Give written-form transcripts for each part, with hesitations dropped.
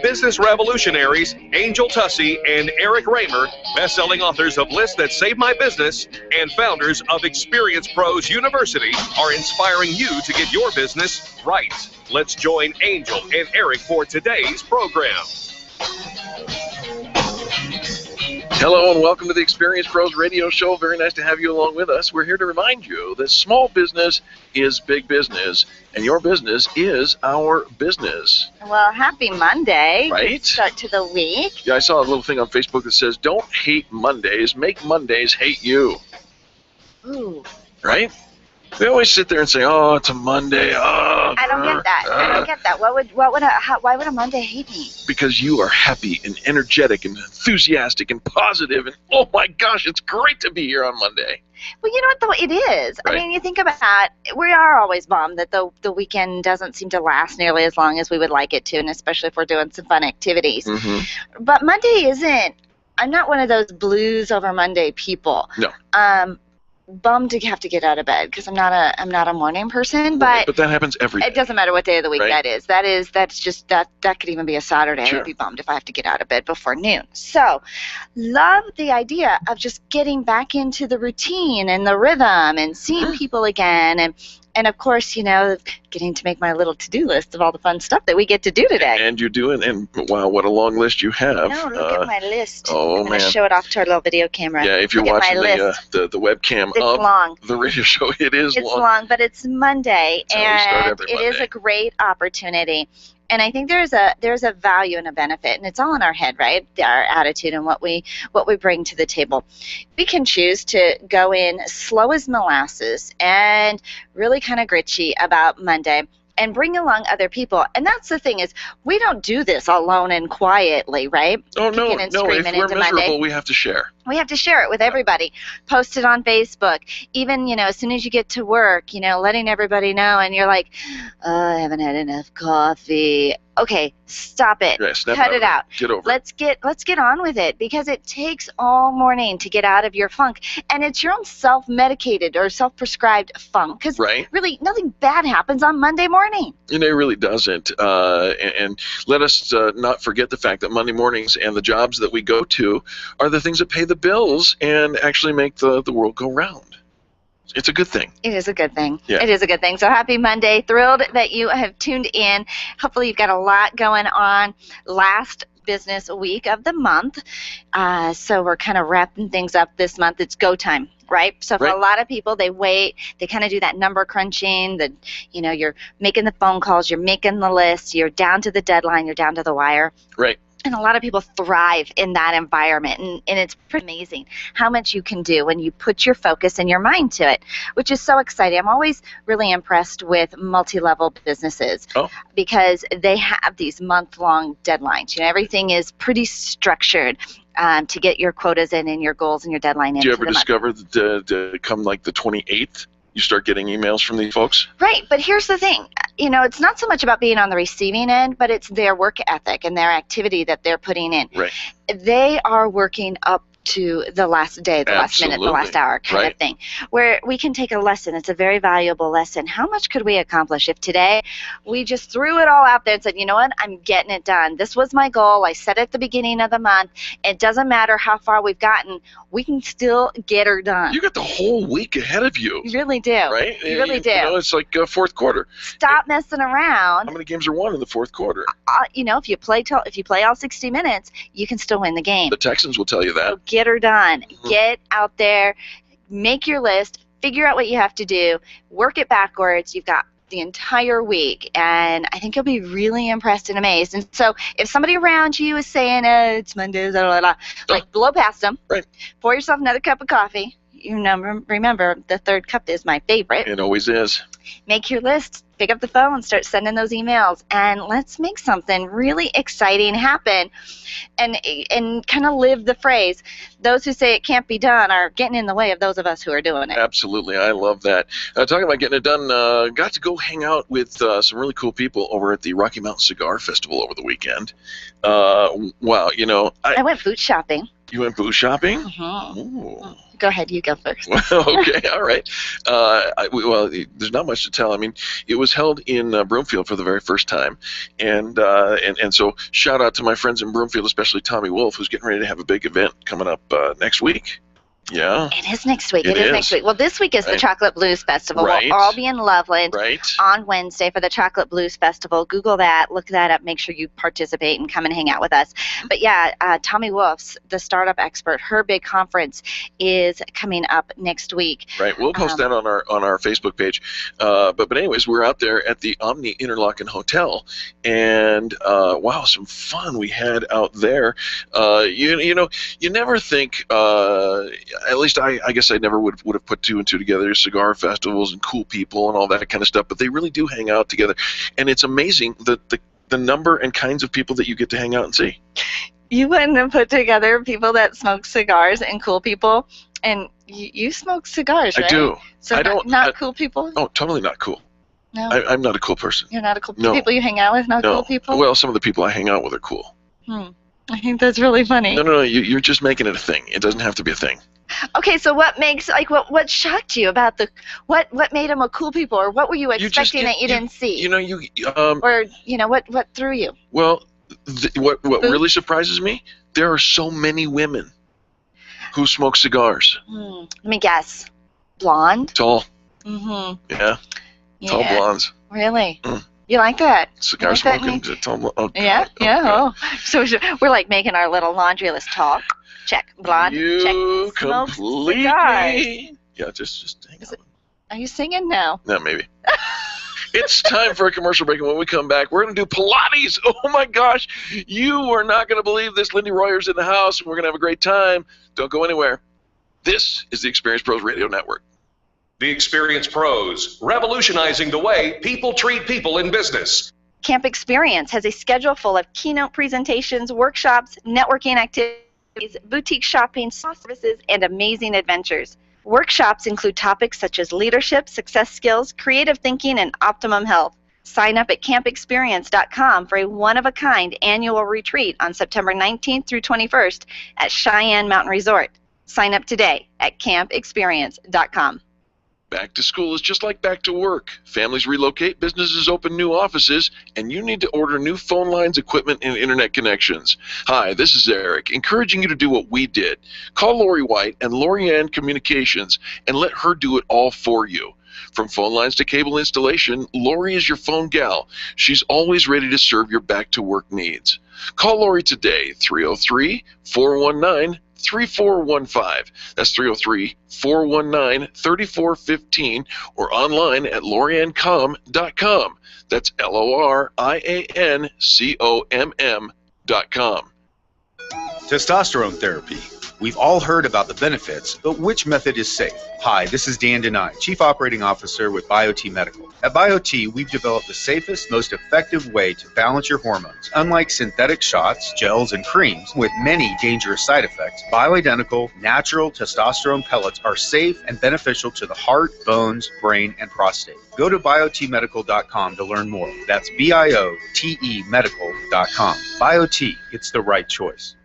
Business revolutionaries Angel Tussey and Eric Raymer, best-selling authors of Lists That Save My Business and founders of Experience Pros University, are inspiring you to get your business right. Let's join Angel and Eric for today's program. Hello and welcome to the Experience Pros Radio Show. Very nice to have you along with us. We're here to remind you that small business is big business, and your business is our business. Well, happy Monday. Right? Good start to the week. Yeah, I saw a little thing on Facebook that says, don't hate Mondays, make Mondays hate you. Ooh. Right? We always sit there and say, oh, it's a Monday. Oh, I don't get that. I don't get that. Why would a Monday hate me? Because you are happy and energetic and enthusiastic and positive, and oh my gosh, it's great to be here on Monday. Well, you know what, though? It is. Right. I mean, you think about that. We are always bummed that the weekend doesn't seem to last nearly as long as we would like it to, and especially if we're doing some fun activities. Mm-hmm. But Monday isn't. I'm not one of those blues over Monday people. No. Bummed to have to get out of bed because I'm not a morning person, but that happens every day. It doesn't matter what day of the week right? That could even be a Saturday. Sure. I'd be bummed if I have to get out of bed before noon. So, love the idea of just getting back into the routine and the rhythm and seeing people again and of course, you know, getting to make my little to-do list of all the fun stuff that we get to do today. And you're doing, and wow, what a long list you have. No, look at my list. Oh, I'm going to show it off to our little video camera. Yeah, if you're watching the webcam it's of long. The radio show, it is long. It's long, but it's Monday, and Monday. It is a great opportunity. And I think there's a value and a benefit, and it's all in our head, right? Our attitude and what we bring to the table. We can choose to go in slow as molasses and really kind of gritchy about Monday and bring along other people. And that's the thing is, we don't do this alone and quietly, right? Oh, no. If we're miserable, Monday. We have to share. We have to share it with everybody. Post it on Facebook. Even, you know, as soon as you get to work, you know, letting everybody know, and you're like, oh, I haven't had enough coffee. Okay, stop it. Yeah, cut it out. Get over it. Let's get on with it, because it takes all morning to get out of your funk. And it's your own self-medicated or self-prescribed funk, because really nothing bad happens on Monday morning. And it really doesn't. And let us not forget the fact that Monday mornings and the jobs that we go to are the things that pay the bills and actually make the world go round. It's a good thing. It is a good thing. Yeah. It is a good thing. So happy Monday. Thrilled that you have tuned in. Hopefully you've got a lot going on. Last business week of the month. So we're kind of wrapping things up this month. It's go time, right? So for a lot of people, they wait. They kind of do that number crunching. You're making the phone calls. You're making the list. You're down to the deadline. You're down to the wire. Right. And a lot of people thrive in that environment, and it's pretty amazing how much you can do when you put your focus and your mind to it, which is so exciting. I'm always really impressed with multi-level businesses because they have these month-long deadlines. You know, everything is pretty structured to get your quotas in and your goals and your deadline in. Do you ever discover that come like the 28th? You start getting emails from these folks? Right, but here's the thing. You know, it's not so much about being on the receiving end, but it's their work ethic and their activity that they're putting in. Right. They are working up to the last day, the last minute, the last hour kind of thing, where we can take a lesson. It's a very valuable lesson. How much could we accomplish if today we just threw it all out there and said, you know what, I'm getting it done. This was my goal. I set it at the beginning of the month. It doesn't matter how far we've gotten. We can still get her done. You got the whole week ahead of you. You really do. Right? You really do. You know, it's like fourth quarter. Stop messing around. How many games are won in the fourth quarter? You know, if you play all 60 minutes, you can still win the game. The Texans will tell you that. So get her done. Get out there, make your list, figure out what you have to do, work it backwards. You've got the entire week, and I think you'll be really impressed and amazed. And so if somebody around you is saying, it's Monday, blah, blah, blah, like blow past them, pour yourself another cup of coffee. You know, remember, the third cup is my favorite. It always is. Make your list, pick up the phone, start sending those emails, and let's make something really exciting happen. And kind of live the phrase, those who say it can't be done are getting in the way of those of us who are doing it. Absolutely. I love that. Talking about getting it done, got to go hang out with some really cool people over at the Rocky Mountain Cigar Festival over the weekend. Wow, you know. I went boot shopping. You went booze shopping? Mm-hmm. Ooh. Go ahead, you go first. Okay, all right. Well, there's not much to tell. I mean, it was held in Broomfield for the very first time, and so shout out to my friends in Broomfield, especially Tommy Wolf, who's getting ready to have a big event coming up next week. Yeah. It is next week. It It is is. next week. Well, this week is the Right. Chocolate Blues Festival. Right. We'll all be in Loveland Right. on Wednesday for the Chocolate Blues Festival. Google that, look that up, make sure you participate and come and hang out with us. But yeah, Tommy Wolf's, the startup expert, her big conference is coming up next week. Right. We'll post that on our Facebook page. But anyways, we're out there at the Omni Interlaken Hotel, and wow, some fun we had out there. You know, you never think. At least I guess I never would have put two and two together. Cigar festivals and cool people and all that kind of stuff. But they really do hang out together, and it's amazing the number and kinds of people that you get to hang out and see. You wouldn't have put together people that smoke cigars and cool people, and you smoke cigars, right? I do. So I don't. not cool people? Oh, totally not cool. No. I'm not a cool person. You're not a cool No. people you hang out with, not No. cool people? Well, some of the people I hang out with are cool. I think that's really funny. No. You're just making it a thing. It doesn't have to be a thing. Okay, so what makes, like, what shocked you about what made them a cool people, or what were you expecting that you didn't see? You know, Or, you know, what threw you? Well, what Food? really surprises me, there are so many women who smoke cigars. Let me guess. Blonde? Tall, Mm-hmm. yeah, tall Yeah. blondes. Really? Mm. You like that? Cigar Like that, smoking, Nick? tall blonde. Oh, Yeah, God. yeah. God. Oh. So we're like making our little laundry list. Tall, check. Blonde, You check. Smokes completely. cigars. Yeah, just hang on. Are you singing now? No, maybe. It's time for a commercial break, and when we come back, we're going to do Pilates. Oh, my gosh. You are not going to believe this. Lindy Royer's in the house, and we're going to have a great time. Don't go anywhere. This is the Experience Pros Radio Network. The Experience Pros, revolutionizing the way people treat people in business. Camp Experience has a schedule full of keynote presentations, workshops, networking activities, boutique shopping, services, and amazing adventures. Workshops include topics such as leadership, success skills, creative thinking, and optimum health. Sign up at campexperience.com for a one-of-a-kind annual retreat on September 19th through 21st at Cheyenne Mountain Resort. Sign up today at campexperience.com. Back to school is just like back to work. Families relocate, businesses open new offices, and you need to order new phone lines, equipment, and internet connections. Hi, this is Eric, encouraging you to do what we did. Call Lori White and Lorianne Communications and let her do it all for you. From phone lines to cable installation, Lori is your phone gal. She's always ready to serve your back-to-work needs. Call Lori today, 303-419-3415. That's 303-419-3415, or online at loriancom.com. That's LORIANCOMM.com. Testosterone therapy. We've all heard about the benefits, but which method is safe? Hi, this is Dan Denai, Chief Operating Officer with BioT Medical. At BioT, we've developed the safest, most effective way to balance your hormones. Unlike synthetic shots, gels, and creams with many dangerous side effects, bioidentical, natural testosterone pellets are safe and beneficial to the heart, bones, brain, and prostate. Go to biotmedical.com to learn more. That's BIOTE medical.com. BioT, it's the right choice.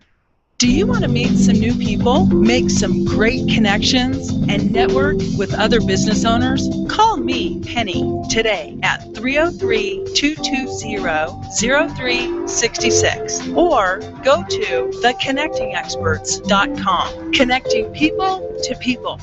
Do you want to meet some new people, make some great connections, and network with other business owners? Call me, Penny, today at 303-220-0366 or go to theconnectingexperts.com. Connecting people to people.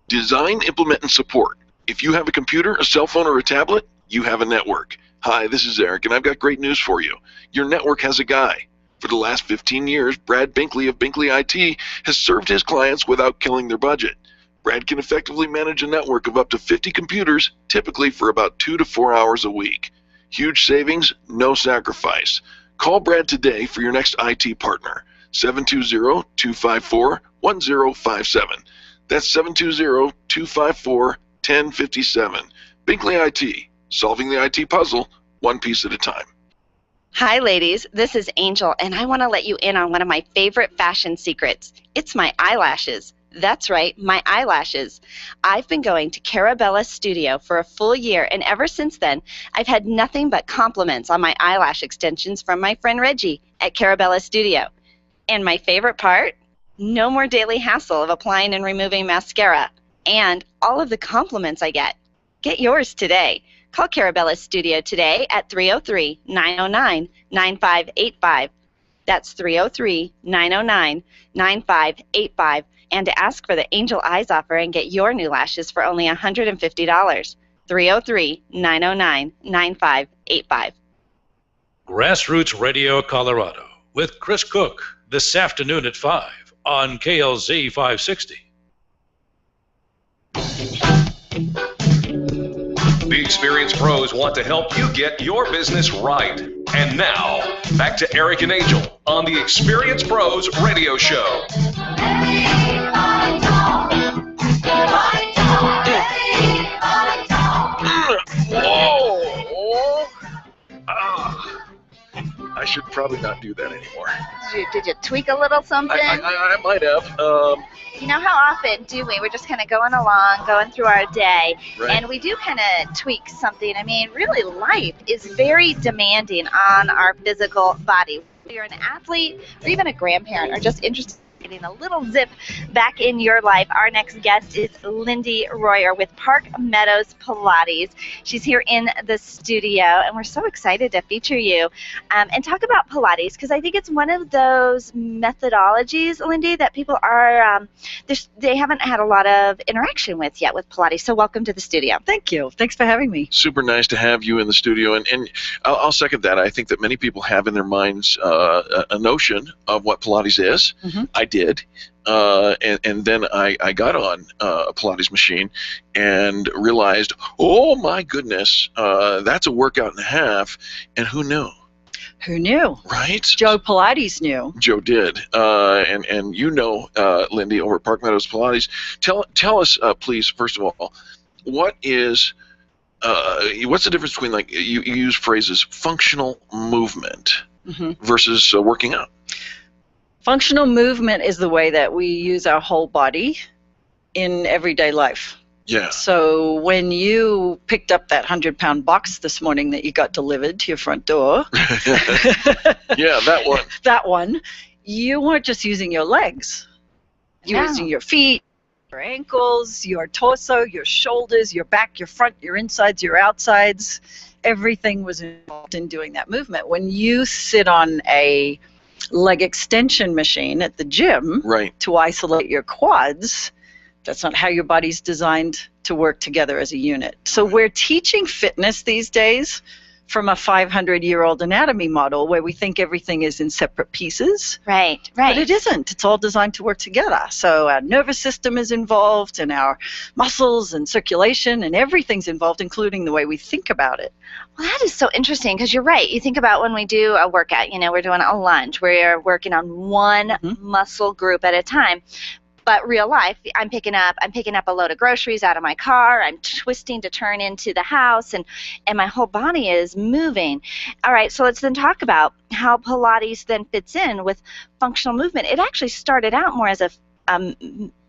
Design, implement, and support. If you have a computer, a cell phone, or a tablet, you have a network. Hi, this is Eric, and I've got great news for you. Your network has a guy. For the last 15 years, Brad Binkley of Binkley IT has served his clients without killing their budget. Brad can effectively manage a network of up to 50 computers, typically for about 2 to 4 hours a week. Huge savings, no sacrifice. Call Brad today for your next IT partner, 720-254-1057. That's 720-254-1057. Binkley IT, solving the IT puzzle, one piece at a time. Hi, ladies. This is Angel, and I want to let you in on one of my favorite fashion secrets. It's my eyelashes. That's right, my eyelashes. I've been going to Carabella's studio for a full year, and ever since then, I've had nothing but compliments on my eyelash extensions from my friend Reggie at Carabella's studio. And my favorite part? No more daily hassle of applying and removing mascara. And all of the compliments I get. Get yours today. Call Carabella's studio today at 303-909-9585. That's 303-909-9585. And to ask for the Angel Eyes offer and get your new lashes for only $150. 303-909-9585. Grassroots Radio Colorado with Chris Cook this afternoon at 5 on KLZ 560. The experienced pros want to help you get your business right. And now, back to Eric and Angel on the Experienced Pros Radio Show. Whoa! I should probably not do that anymore. Did you tweak a little something? I might have. You know, how often do we? We're just kind of going along, going through our day, Right. and we do kind of tweak something. I mean, really, life is very demanding on our physical body. If you're an athlete or even a grandparent or just interested in getting a little zip back in your life, our next guest is Lindy Royer with Park Meadows Pilates. She's here in the studio, and we're so excited to feature you and talk about Pilates, because I think it's one of those methodologies, Lindy, that people are they haven't had a lot of interaction with yet with Pilates. So welcome to the studio. Thank you. Thanks for having me. Super nice to have you in the studio, and I'll second that. I think that many people have in their minds a notion of what Pilates is. Mm-hmm. I did, and then I got on a Pilates machine and realized, oh my goodness, that's a workout and a half, and who knew? Who knew? Right? Joe Pilates knew. Joe did, and you know, Lindy, over at Park Meadows Pilates. Tell us, please, first of all, what's the difference between, like, you use phrases functional movement versus working out? Functional movement is the way that we use our whole body in everyday life. Yeah. So when you picked up that 100-pound box this morning that you got delivered to your front door, Yeah, that one. that one, you weren't just using your legs. You were No. using your feet, your ankles, your torso, your shoulders, your back, your front, your insides, your outsides. Everything was involved in doing that movement. When you sit on a leg extension machine at the gym Right. to isolate your quads, that's not how your body's designed to work together as a unit. So we're teaching fitness these days from a 500-year-old anatomy model where we think everything is in separate pieces. Right. But it isn't. It's all designed to work together. So our nervous system is involved, and our muscles and circulation, and everything's involved, including the way we think about it. Well, that is so interesting, because you're right. You think about when we do a workout, you know, we're doing a lunge, we're working on one muscle group at a time. But real life, I'm picking up a load of groceries out of my car. I'm twisting to turn into the house, and my whole body is moving. All right, so let's then talk about how Pilates then fits in with functional movement. It actually started out more as a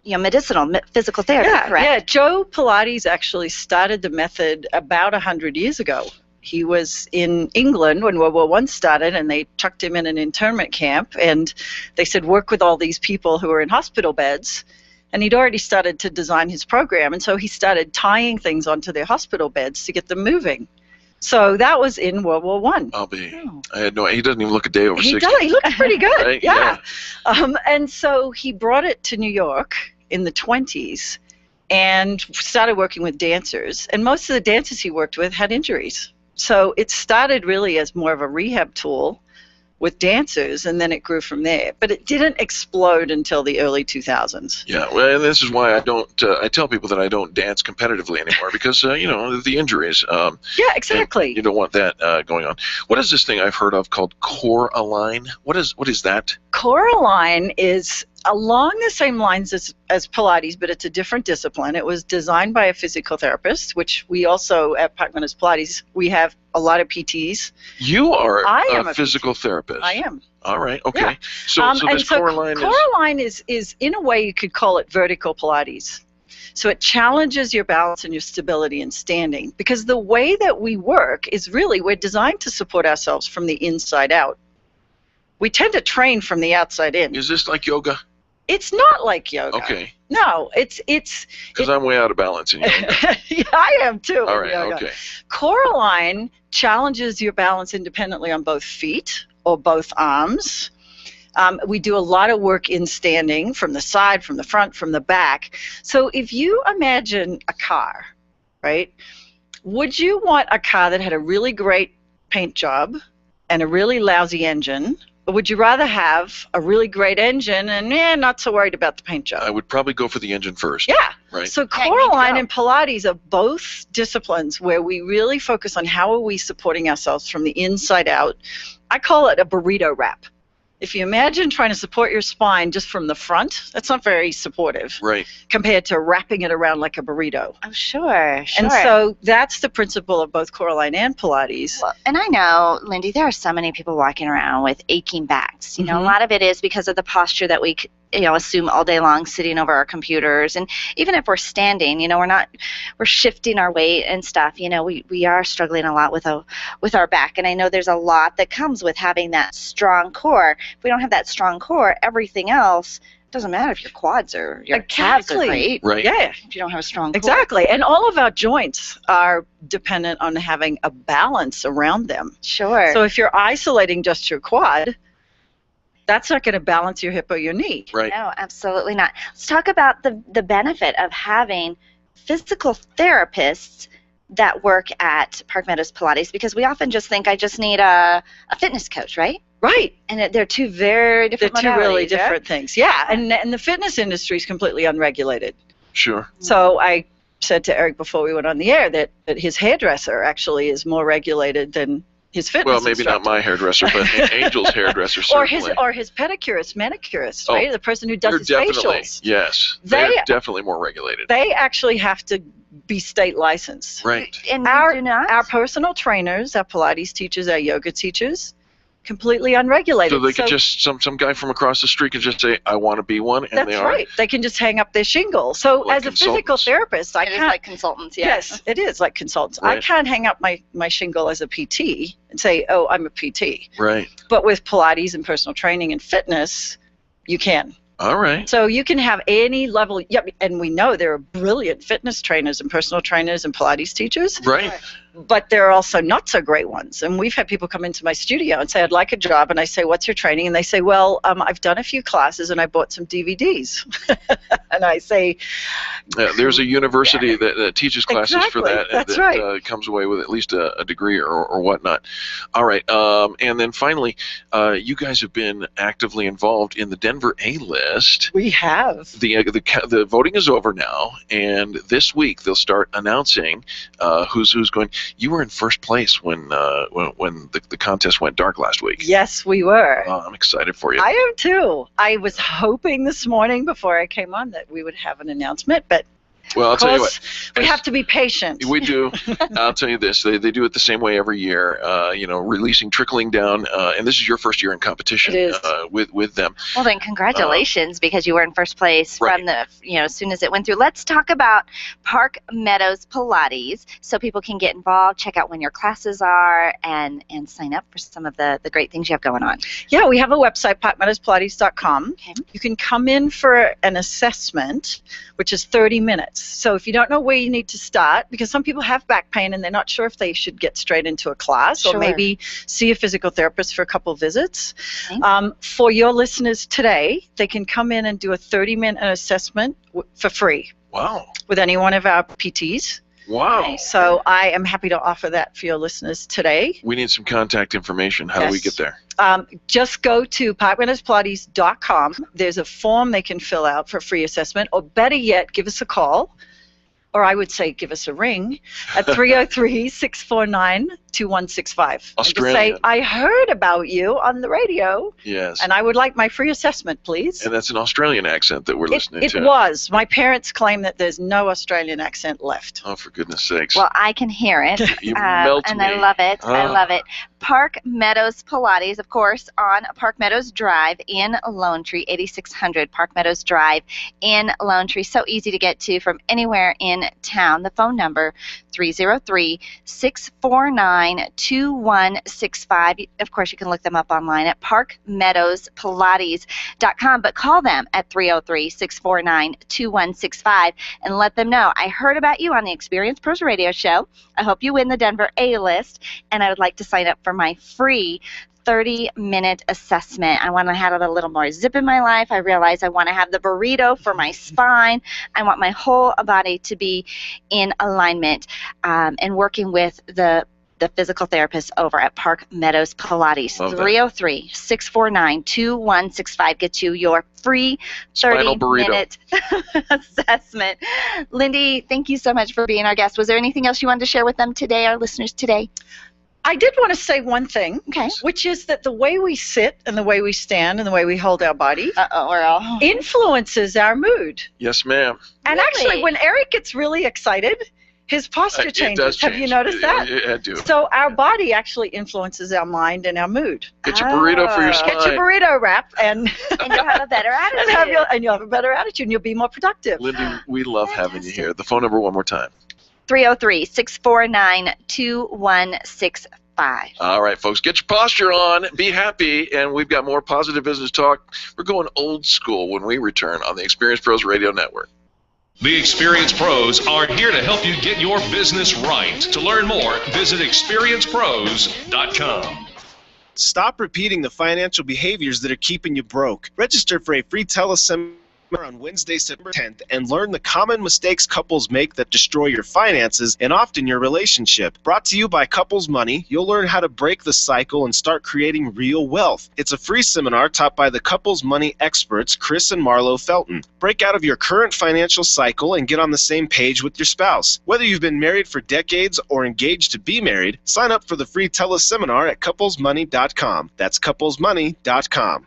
medicinal physical therapy, correct? Yeah. Joe Pilates actually started the method about 100 years ago. He was in England when World War I started, and they chucked him in an internment camp, and they said, work with all these people who are in hospital beds. And he'd already started to design his program, and so he started tying things onto their hospital beds to get them moving. So that was in World War I. I had no. He doesn't even look a day over 60. He looks pretty good. Right? Yeah. And so he brought it to New York in the 20s and started working with dancers. And most of the dancers he worked with had injuries. So it started really as more of a rehab tool with dancers, and then it grew from there. But it didn't explode until the early 2000s. Yeah, well, and this is why I don't. I tell people that I don't dance competitively anymore because the injuries. Yeah, exactly. You don't want that going on. What is this thing I've heard of called Core Align? What is that? Core Align is along the same lines as Pilates, but it's a different discipline. It was designed by a physical therapist, which we also at Park Meadows Pilates, we have a lot of PTs. You are a physical therapist. I am. All right. Okay. Yeah. So this Core Align is in a way you could call it vertical Pilates. So it challenges your balance and your stability in standing, because the way that we work is really we're designed to support ourselves from the inside out. We tend to train from the outside in. Is this like yoga? It's not like yoga. Okay. No, it's Because I'm way out of balance in yoga. yeah, I am too. All in right. yoga. Okay. Coraline challenges your balance independently on both feet or both arms. We do a lot of work in standing, from the side, from the front, from the back. So if you imagine a car, right, would you want a car that had a really great paint job and a really lousy engine? Or would you rather have a really great engine and not so worried about the paint job? I would probably go for the engine first. Yeah. Right. So Coraline and Pilates are both disciplines where we really focus on how are we supporting ourselves from the inside out. I call it a burrito wrap. If you imagine trying to support your spine just from the front, that's not very supportive. Right. Compared to wrapping it around like a burrito. Oh, sure. And so that's the principle of both Coraline and Pilates. Well, and I know, Lindy, there are so many people walking around with aching backs. You know, a lot of it is because of the posture that we assume all day long sitting over our computers. And even if we're standing, we're shifting our weight and stuff. We are struggling a lot with our back. And I know there's a lot that comes with having that strong core. If we don't have that strong core, everything else doesn't matter if your quads or your calves are great. Right. Yeah. If you don't have a strong core. Exactly. And all of our joints are dependent on having a balance around them. Sure. So if you're isolating just your quad, that's not going to balance your hip or your knee. Right. No, absolutely not. Let's talk about the benefit of having physical therapists that work at Park Meadows Pilates, because we often just think I just need a fitness coach, right? Right. And they're two very different They're two really modalities, different right? things. Yeah. And the fitness industry is completely unregulated. Sure. So I said to Eric before we went on the air that his hairdresser actually is more regulated than his fitness Well, maybe instructor. not my hairdresser, but Angel's hairdresser certainly. Or his pedicurist, manicurist, right? The person who does his facials. Yes. They're definitely more regulated. They actually have to be state licensed. Right. And you do not? Our personal trainers, our Pilates teachers, our yoga teachers, completely unregulated. So they could just, some guy from across the street could just say, I want to be one, and that's they are. right. They can just hang up their shingle. So Like as a physical therapist, I It is can't. like consultants, yeah. Yes, it is like consultants. Right. I can't hang up my shingle as a PT and say, oh, I'm a PT. Right. But with Pilates and personal training and fitness, you can. All right. So you can have any level. Yep, and we know there are brilliant fitness trainers and personal trainers and Pilates teachers. Right. But there are also not so great ones. And we've had people come into my studio and say, I'd like a job. And I say, what's your training? And they say, well, I've done a few classes and I bought some DVDs. And I say, there's a university that teaches classes for that. That's that right. Comes away with at least a degree or whatnot. All right. And then finally, you guys have been actively involved in the Denver A-list. we have. The voting is over now, and this week they'll start announcing who's going. You were in first place when the contest went dark last week. Yes, we were. Oh, I'm excited for you. I am too. I was hoping this morning before I came on that we would have an announcement, but Well, I'll of tell you course, what. we have to be patient. We do. I'll tell you this. They do it the same way every year, trickling down. And this is your first year in competition It is. with them. Well, then congratulations, because you were in first place Right. from as soon as it went through. Let's talk about Park Meadows Pilates so people can get involved, check out when your classes are, and sign up for some of the great things you have going on. Yeah, we have a website, parkmeadowspilates.com. Okay. You can come in for an assessment, which is 30 minutes. So if you don't know where you need to start, because some people have back pain and they're not sure if they should get straight into a class Sure. or maybe see a physical therapist for a couple visits. Okay. For your listeners today, they can come in and do a 30-minute assessment for free Wow. with any one of our PTs. Wow. So I am happy to offer that for your listeners today. We need some contact information. How do we get there? Just go to parkmeadowspilates.com. There's a form they can fill out for a free assessment, or better yet, give us a call, or I would say give us a ring at 303-649-2165. And just Australian. say, I heard about you on the radio, Yes. and I would like my free assessment, please. And that's an Australian accent that we're listening It to. was. My parents claim that there's no Australian accent left. Oh, for goodness sakes. Well, I can hear it, You melt and me. I love it. I Oh. love it. Park Meadows Pilates, of course, on Park Meadows Drive in Lone Tree, 8600 Park Meadows Drive in Lone Tree. So easy to get to from anywhere in town. The phone number, 303-649 649-2165. Of course, you can look them up online at parkmeadowspilates.com, but call them at 303-649-2165 and let them know, I heard about you on the Experience Pros Radio Show. I hope you win the Denver A-list, and I would like to sign up for my free 30-minute assessment. I want to have a little more zip in my life. I realize I want to have the burrito for my spine. I want my whole body to be in alignment, and working with the physical therapist over at Park Meadows Pilates. 303-649-2165 gets you your free 30-minute assessment. Lindy, thank you so much for being our guest. Was there anything else you wanted to share with them today, our listeners today? I did want to say one thing, okay, which is that the way we sit and the way we stand and the way we hold our body influences our mood. Yes, ma'am. And actually, when Eric gets really excited, his posture changes. Have you noticed that? I do. So our body actually influences our mind and our mood. Get your burrito for your spine. Get your burrito wrap, and you'll have a better attitude. And you'll have a better attitude, and you'll be more productive. Lindy, we love having you here. The phone number one more time. 303-649-2165. All right, folks, get your posture on, be happy, and we've got more positive business talk. We're going old school when we return on the Experience Pros Radio Network. The Experience Pros are here to help you get your business right. To learn more, visit experiencepros.com. Stop repeating the financial behaviors that are keeping you broke. Register for a free teleseminar on Wednesday, September 10th, and learn the common mistakes couples make that destroy your finances and often your relationship. Brought to you by Couples Money, you'll learn how to break the cycle and start creating real wealth. It's a free seminar taught by the Couples Money experts, Chris and Marlo Felton. Break out of your current financial cycle and get on the same page with your spouse. Whether you've been married for decades or engaged to be married, sign up for the free teleseminar at couplesmoney.com. That's couplesmoney.com.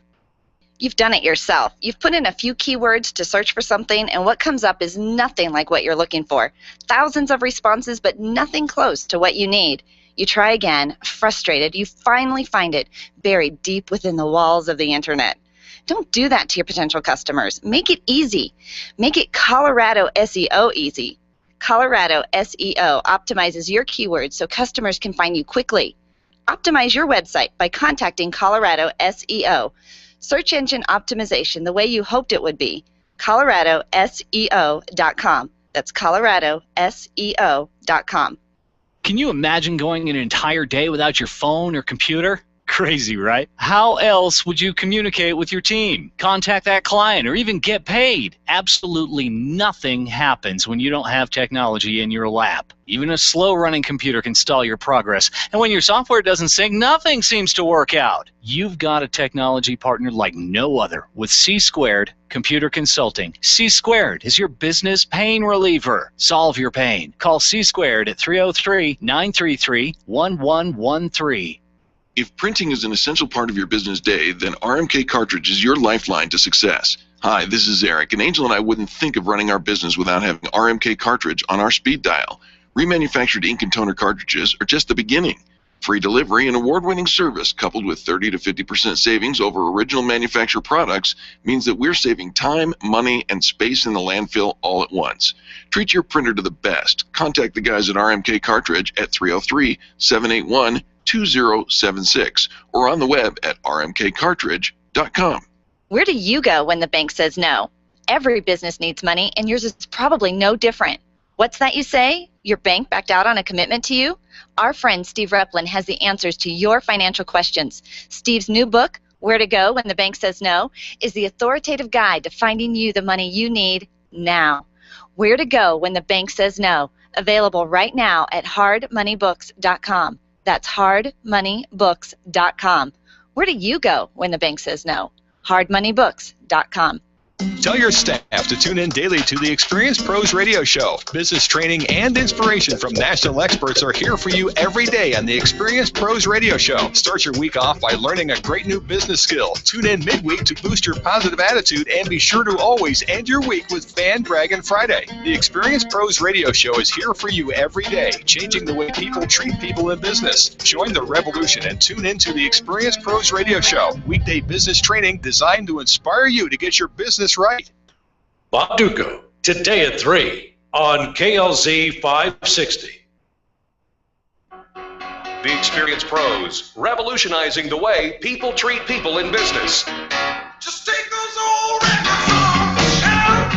You've done it yourself. You've put in a few keywords to search for something, and what comes up is nothing like what you're looking for. Thousands of responses, but nothing close to what you need. You try again, frustrated. You finally find it buried deep within the walls of the internet. Don't do that to your potential customers. Make it easy. Make it Colorado SEO easy. Colorado SEO optimizes your keywords so customers can find you quickly. Optimize your website by contacting Colorado SEO. Search engine optimization the way you hoped it would be. ColoradoSEO.com. That's ColoradoSEO.com. Can you imagine going an entire day without your phone or computer? Crazy, right? How else would you communicate with your team, contact that client, or even get paid? Absolutely nothing happens when you don't have technology in your lap. Even a slow-running computer can stall your progress. And when your software doesn't sync, nothing seems to work out. You've got a technology partner like no other with C-Squared Computer Consulting. C-Squared is your business pain reliever. Solve your pain. Call C-Squared at 303-933-1113. If printing is an essential part of your business day, then RMK Cartridge is your lifeline to success. Hi, this is Eric, and Angel and I wouldn't think of running our business without having RMK Cartridge on our speed dial. Remanufactured ink and toner cartridges are just the beginning. Free delivery and award-winning service coupled with 30 to 50% savings over original manufacturer products means that we're saving time, money, and space in the landfill all at once. Treat your printer to the best. Contact the guys at RMK Cartridge at 303-781-2076 or on the web at rmkcartridge.com. Where do you go when the bank says no? Every business needs money, and yours is probably no different. What's that you say? Your bank backed out on a commitment to you? Our friend Steve Replin has the answers to your financial questions. Steve's new book, Where to Go When the Bank Says No, is the authoritative guide to finding you the money you need now. Where to Go When the Bank Says No, available right now at hardmoneybooks.com. That's hardmoneybooks.com. Where do you go when the bank says no? hardmoneybooks.com. Tell your staff to tune in daily to the Experience Pros Radio Show. Business training and inspiration from national experts are here for you every day on the Experience Pros Radio Show. Start your week off by learning a great new business skill. Tune in midweek to boost your positive attitude and be sure to always end your week with Braggin Friday. The Experience Pros Radio Show is here for you every day, changing the way people treat people in business. Join the revolution and tune in to the Experience Pros Radio Show. Weekday business training designed to inspire you to get your business right. Bob Duco, today at 3 on KLZ 560. The Experience Pros, revolutionizing the way people treat people in business. Just take those old records off the shelf.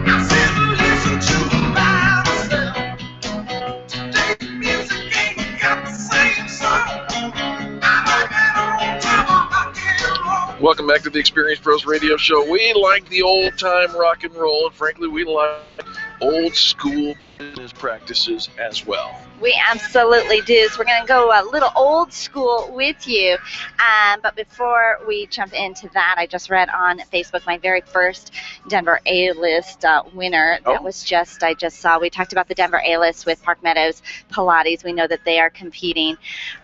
I sit and listen to them by myself. Today's music ain't got the same song. I like that old time rock and roll. Welcome back to the Experience Pros Radio Show. We like the old-time rock and roll, and frankly, we like old-school business practices as well. We absolutely do. So we're going to go a little old school with you. But before we jump into that, I just read on Facebook my very first Denver A-list winner. That was I just saw. We talked about the Denver A-list with Park Meadows Pilates. We know that they are competing.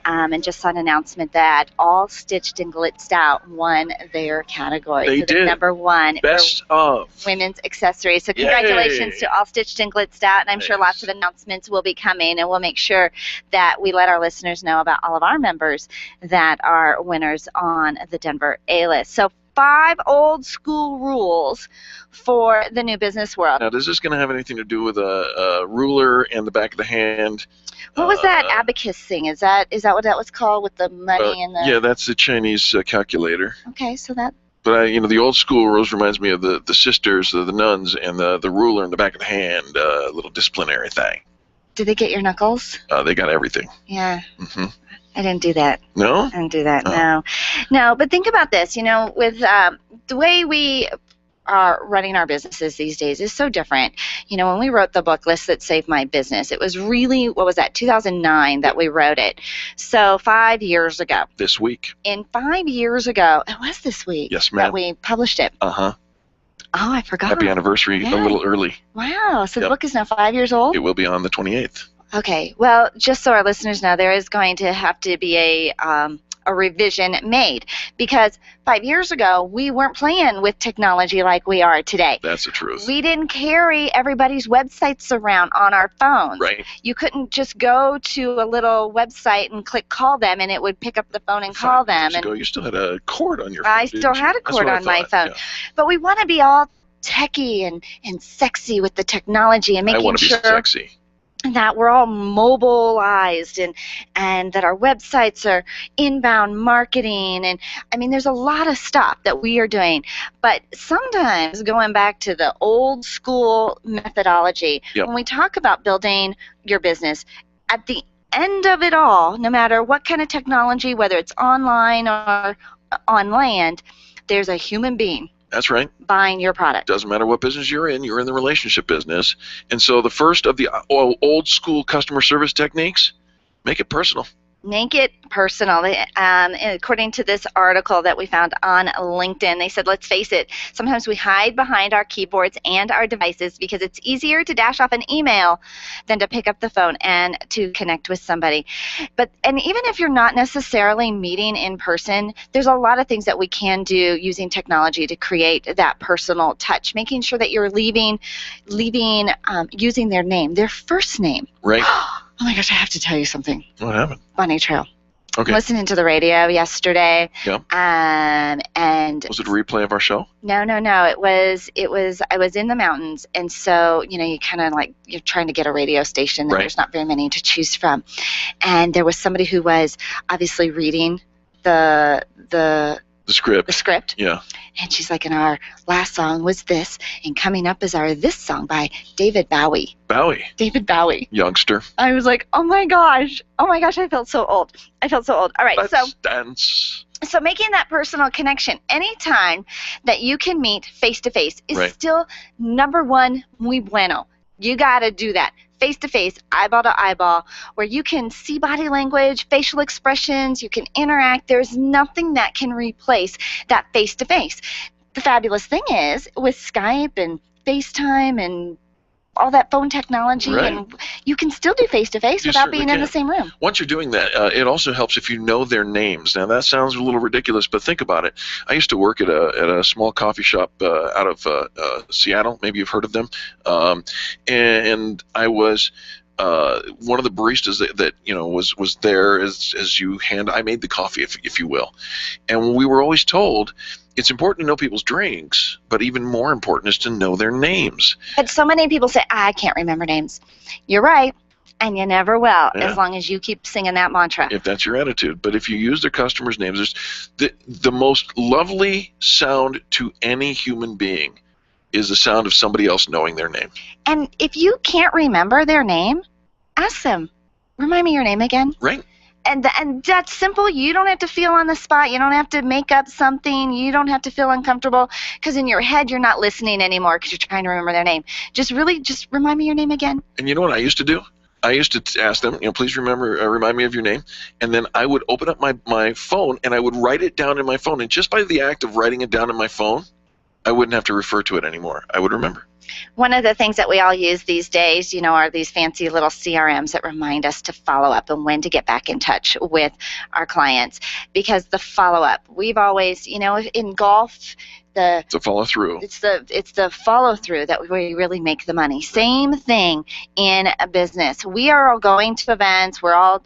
And just saw an announcement that All Stitched and Glitzed Out won their category. They did. Number one. Best of. Women's accessories. So congratulations to All Stitched and Glitzed Out. And I'm sure lots of announcements will be coming, and we'll make sure that we let our listeners know about all of our members that are winners on the Denver A-list. So 5 old school rules for the new business world. Now, is this going to have anything to do with a ruler and the back of the hand? What was that abacus thing? Is that what that was called with the money and the... Yeah, that's the Chinese calculator. Okay, so that... But the old school rules reminds me of the sisters, the nuns, and the ruler in the back of the hand, little disciplinary thing. Did they get your knuckles? They got everything. Yeah. Mm-hmm. I didn't do that. No? I didn't do that, no. No, but think about this. With the way we are running our businesses these days is so different. When we wrote the book, List That Saved My Business, it was really, 2009 that we wrote it. So 5 years ago. This week. In 5 years ago, it was this week. Yes, ma'am. That we published it. Uh-huh. Oh, I forgot. Happy anniversary, a little early. Wow, so the book is now 5 years old? It will be on the 28th. Okay, well, just so our listeners know, there is going to have to be a revision made, because 5 years ago, we weren't playing with technology like we are today. That's the truth. We didn't carry everybody's websites around on our phones. Right. You couldn't just go to a little website and click call them, and it would pick up the phone and call them. 5 years ago, you still had a cord on your phone. I still had a cord on my phone. Yeah. But we want to be all techy and sexy with the technology and making sure... I want to be sexy. That we're all mobilized and that our websites are inbound marketing. And I mean, there's a lot of stuff that we are doing. But sometimes going back to the old school methodology, when we talk about building your business, at the end of it all, no matter what kind of technology, whether it's online or on land, there's a human being. That's right. Buying your product. Doesn't matter what business you're in the relationship business. And so the first of the old school customer service techniques, make it personal. Make it personal. According to this article that we found on LinkedIn, they said, let's face it, sometimes we hide behind our keyboards and our devices because it's easier to dash off an email than to pick up the phone and to connect with somebody. And even if you're not necessarily meeting in person, there's a lot of things that we can do using technology to create that personal touch, making sure that you're leaving using their name, their first name. Right. Oh my gosh, I have to tell you something. What happened? Bunny Trail. Okay. Listening to the radio yesterday. Yeah. And was it a replay of our show? No. It was I was in the mountains, and so you kind of you're trying to get a radio station and there's not very many to choose from. And there was somebody who was obviously reading the script. The script. Yeah. And she's like, and our last song was this, and coming up is our this song by David Bowie. David Bowie. Youngster. I was like, oh my gosh, I felt so old. All right, Let's dance. So making that personal connection anytime that you can meet face-to-face is still number one, muy bueno. You got to do that. Face-to-face, eyeball to eyeball, where you can see body language, facial expressions, you can interact. There's nothing that can replace that face-to-face. The fabulous thing is, with Skype and FaceTime and all that phone technology, and you can still do face-to-face without being in the same room. Once you're doing that, it also helps if you know their names. Now, that sounds a little ridiculous, but think about it. I used to work at a small coffee shop out of Seattle. Maybe you've heard of them. And I was one of the baristas that was there as you hand. I made the coffee, if you will. And we were always told, it's important to know people's drinks, but even more important is to know their names. But so many people say, I can't remember names. You're right. And you never will, Yeah. as long as you keep singing that mantra. If that's your attitude. But if you use their customers' names, there's the most lovely sound to any human being is the sound of somebody else knowing their name. And if you can't remember their name, ask them, remind me your name again. Right. And that's simple. You don't have to feel on the spot. You don't have to make up something. You don't have to feel uncomfortable because in your head you're not listening anymore because you're trying to remember their name. Just remind me your name again. And you know what I used to do? I used to ask them, please remind me of your name. And then I would open up my phone and I would write it down in my phone. And just by the act of writing it down in my phone, I wouldn't have to refer to it anymore. I would remember. One of the things that we all use these days, are these fancy little CRMs that remind us to follow up and when to get back in touch with our clients. Because the follow-up, we've always, in golf, the follow through. It's the follow through that we really make the money. Same thing in a business. We are all going to events. We're all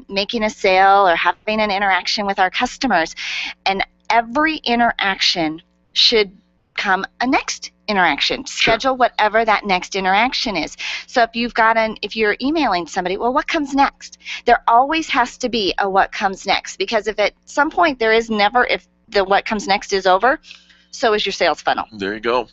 making a sale or having an interaction with our customers, and every interaction should come a next interaction. Schedule whatever that next interaction is. So if you're emailing somebody, well, what comes next? There always has to be a what comes next, because if at some point there is never, if the what comes next is over, so is your sales funnel. There you go.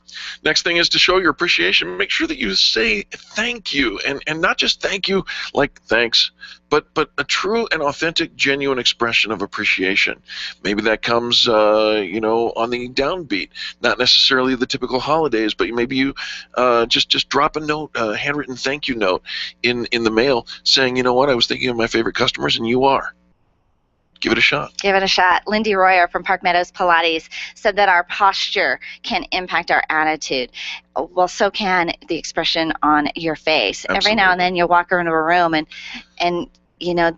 Next thing is to show your appreciation. Make sure that you say thank you, and not just thank you like thanks, but a true and authentic, genuine expression of appreciation. Maybe that comes, on the downbeat, not necessarily the typical holidays, but maybe you just drop a note, a handwritten thank you note in the mail saying, you know what, I was thinking of my favorite customers, and you are. Give it a shot. Give it a shot. Lindy Royer from Park Meadows Pilates said that our posture can impact our attitude. Well, so can the expression on your face. Absolutely. Every now and then you'll walk into a room and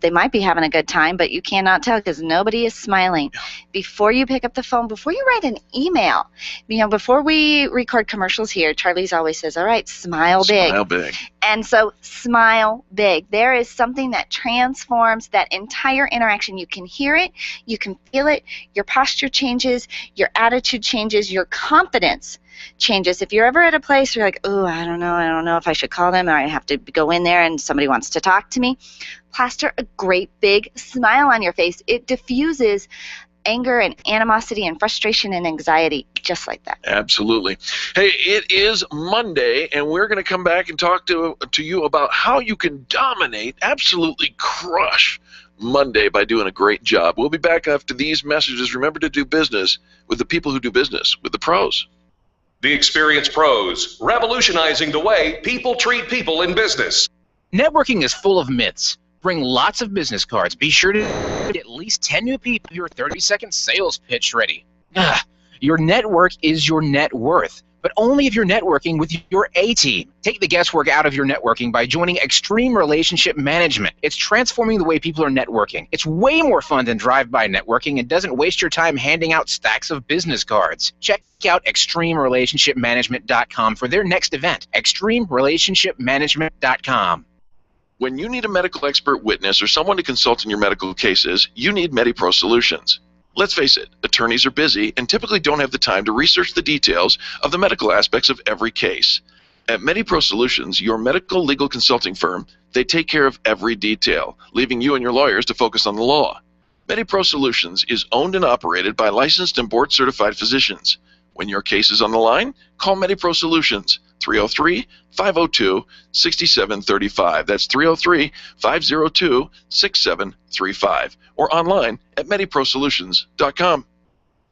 they might be having a good time, but you cannot tell because nobody is smiling. Before you pick up the phone, before you write an email, before we record commercials here, Charlie's always says, all right, smile big. Smile big. And so smile big. There is something that transforms that entire interaction. You can hear it. You can feel it. Your posture changes. Your attitude changes. Your confidence changes. If you're ever at a place where you're like, oh, I don't know if I should call them, or I have to go in there and somebody wants to talk to me, plaster a great big smile on your face. It diffuses anger and animosity and frustration and anxiety just like that. Absolutely. Hey, it is Monday, and we're going to come back and talk to you about how you can dominate, absolutely crush Monday by doing a great job. We'll be back after these messages. Remember to do business with the people who do business with the pros. The Experienced Pros, revolutionizing the way people treat people in business. Networking is full of myths. Bring lots of business cards. Be sure to get at least 10 new people your 30-second sales pitch ready. Your network is your net worth, but only if you're networking with your A-team. Take the guesswork out of your networking by joining Extreme Relationship Management. It's transforming the way people are networking. It's way more fun than drive-by networking and doesn't waste your time handing out stacks of business cards. Check out ExtremeRelationshipManagement.com for their next event. ExtremeRelationshipManagement.com. When you need a medical expert witness or someone to consult in your medical cases, you need MediPro Solutions. Let's face it, attorneys are busy and typically don't have the time to research the details of the medical aspects of every case. At MediPro Solutions, your medical legal consulting firm, they take care of every detail, leaving you and your lawyers to focus on the law. MediPro Solutions is owned and operated by licensed and board-certified physicians. When your case is on the line, call MediPro Solutions, 303-502-6735. That's 303-502-6735. Or online at MediProSolutions.com.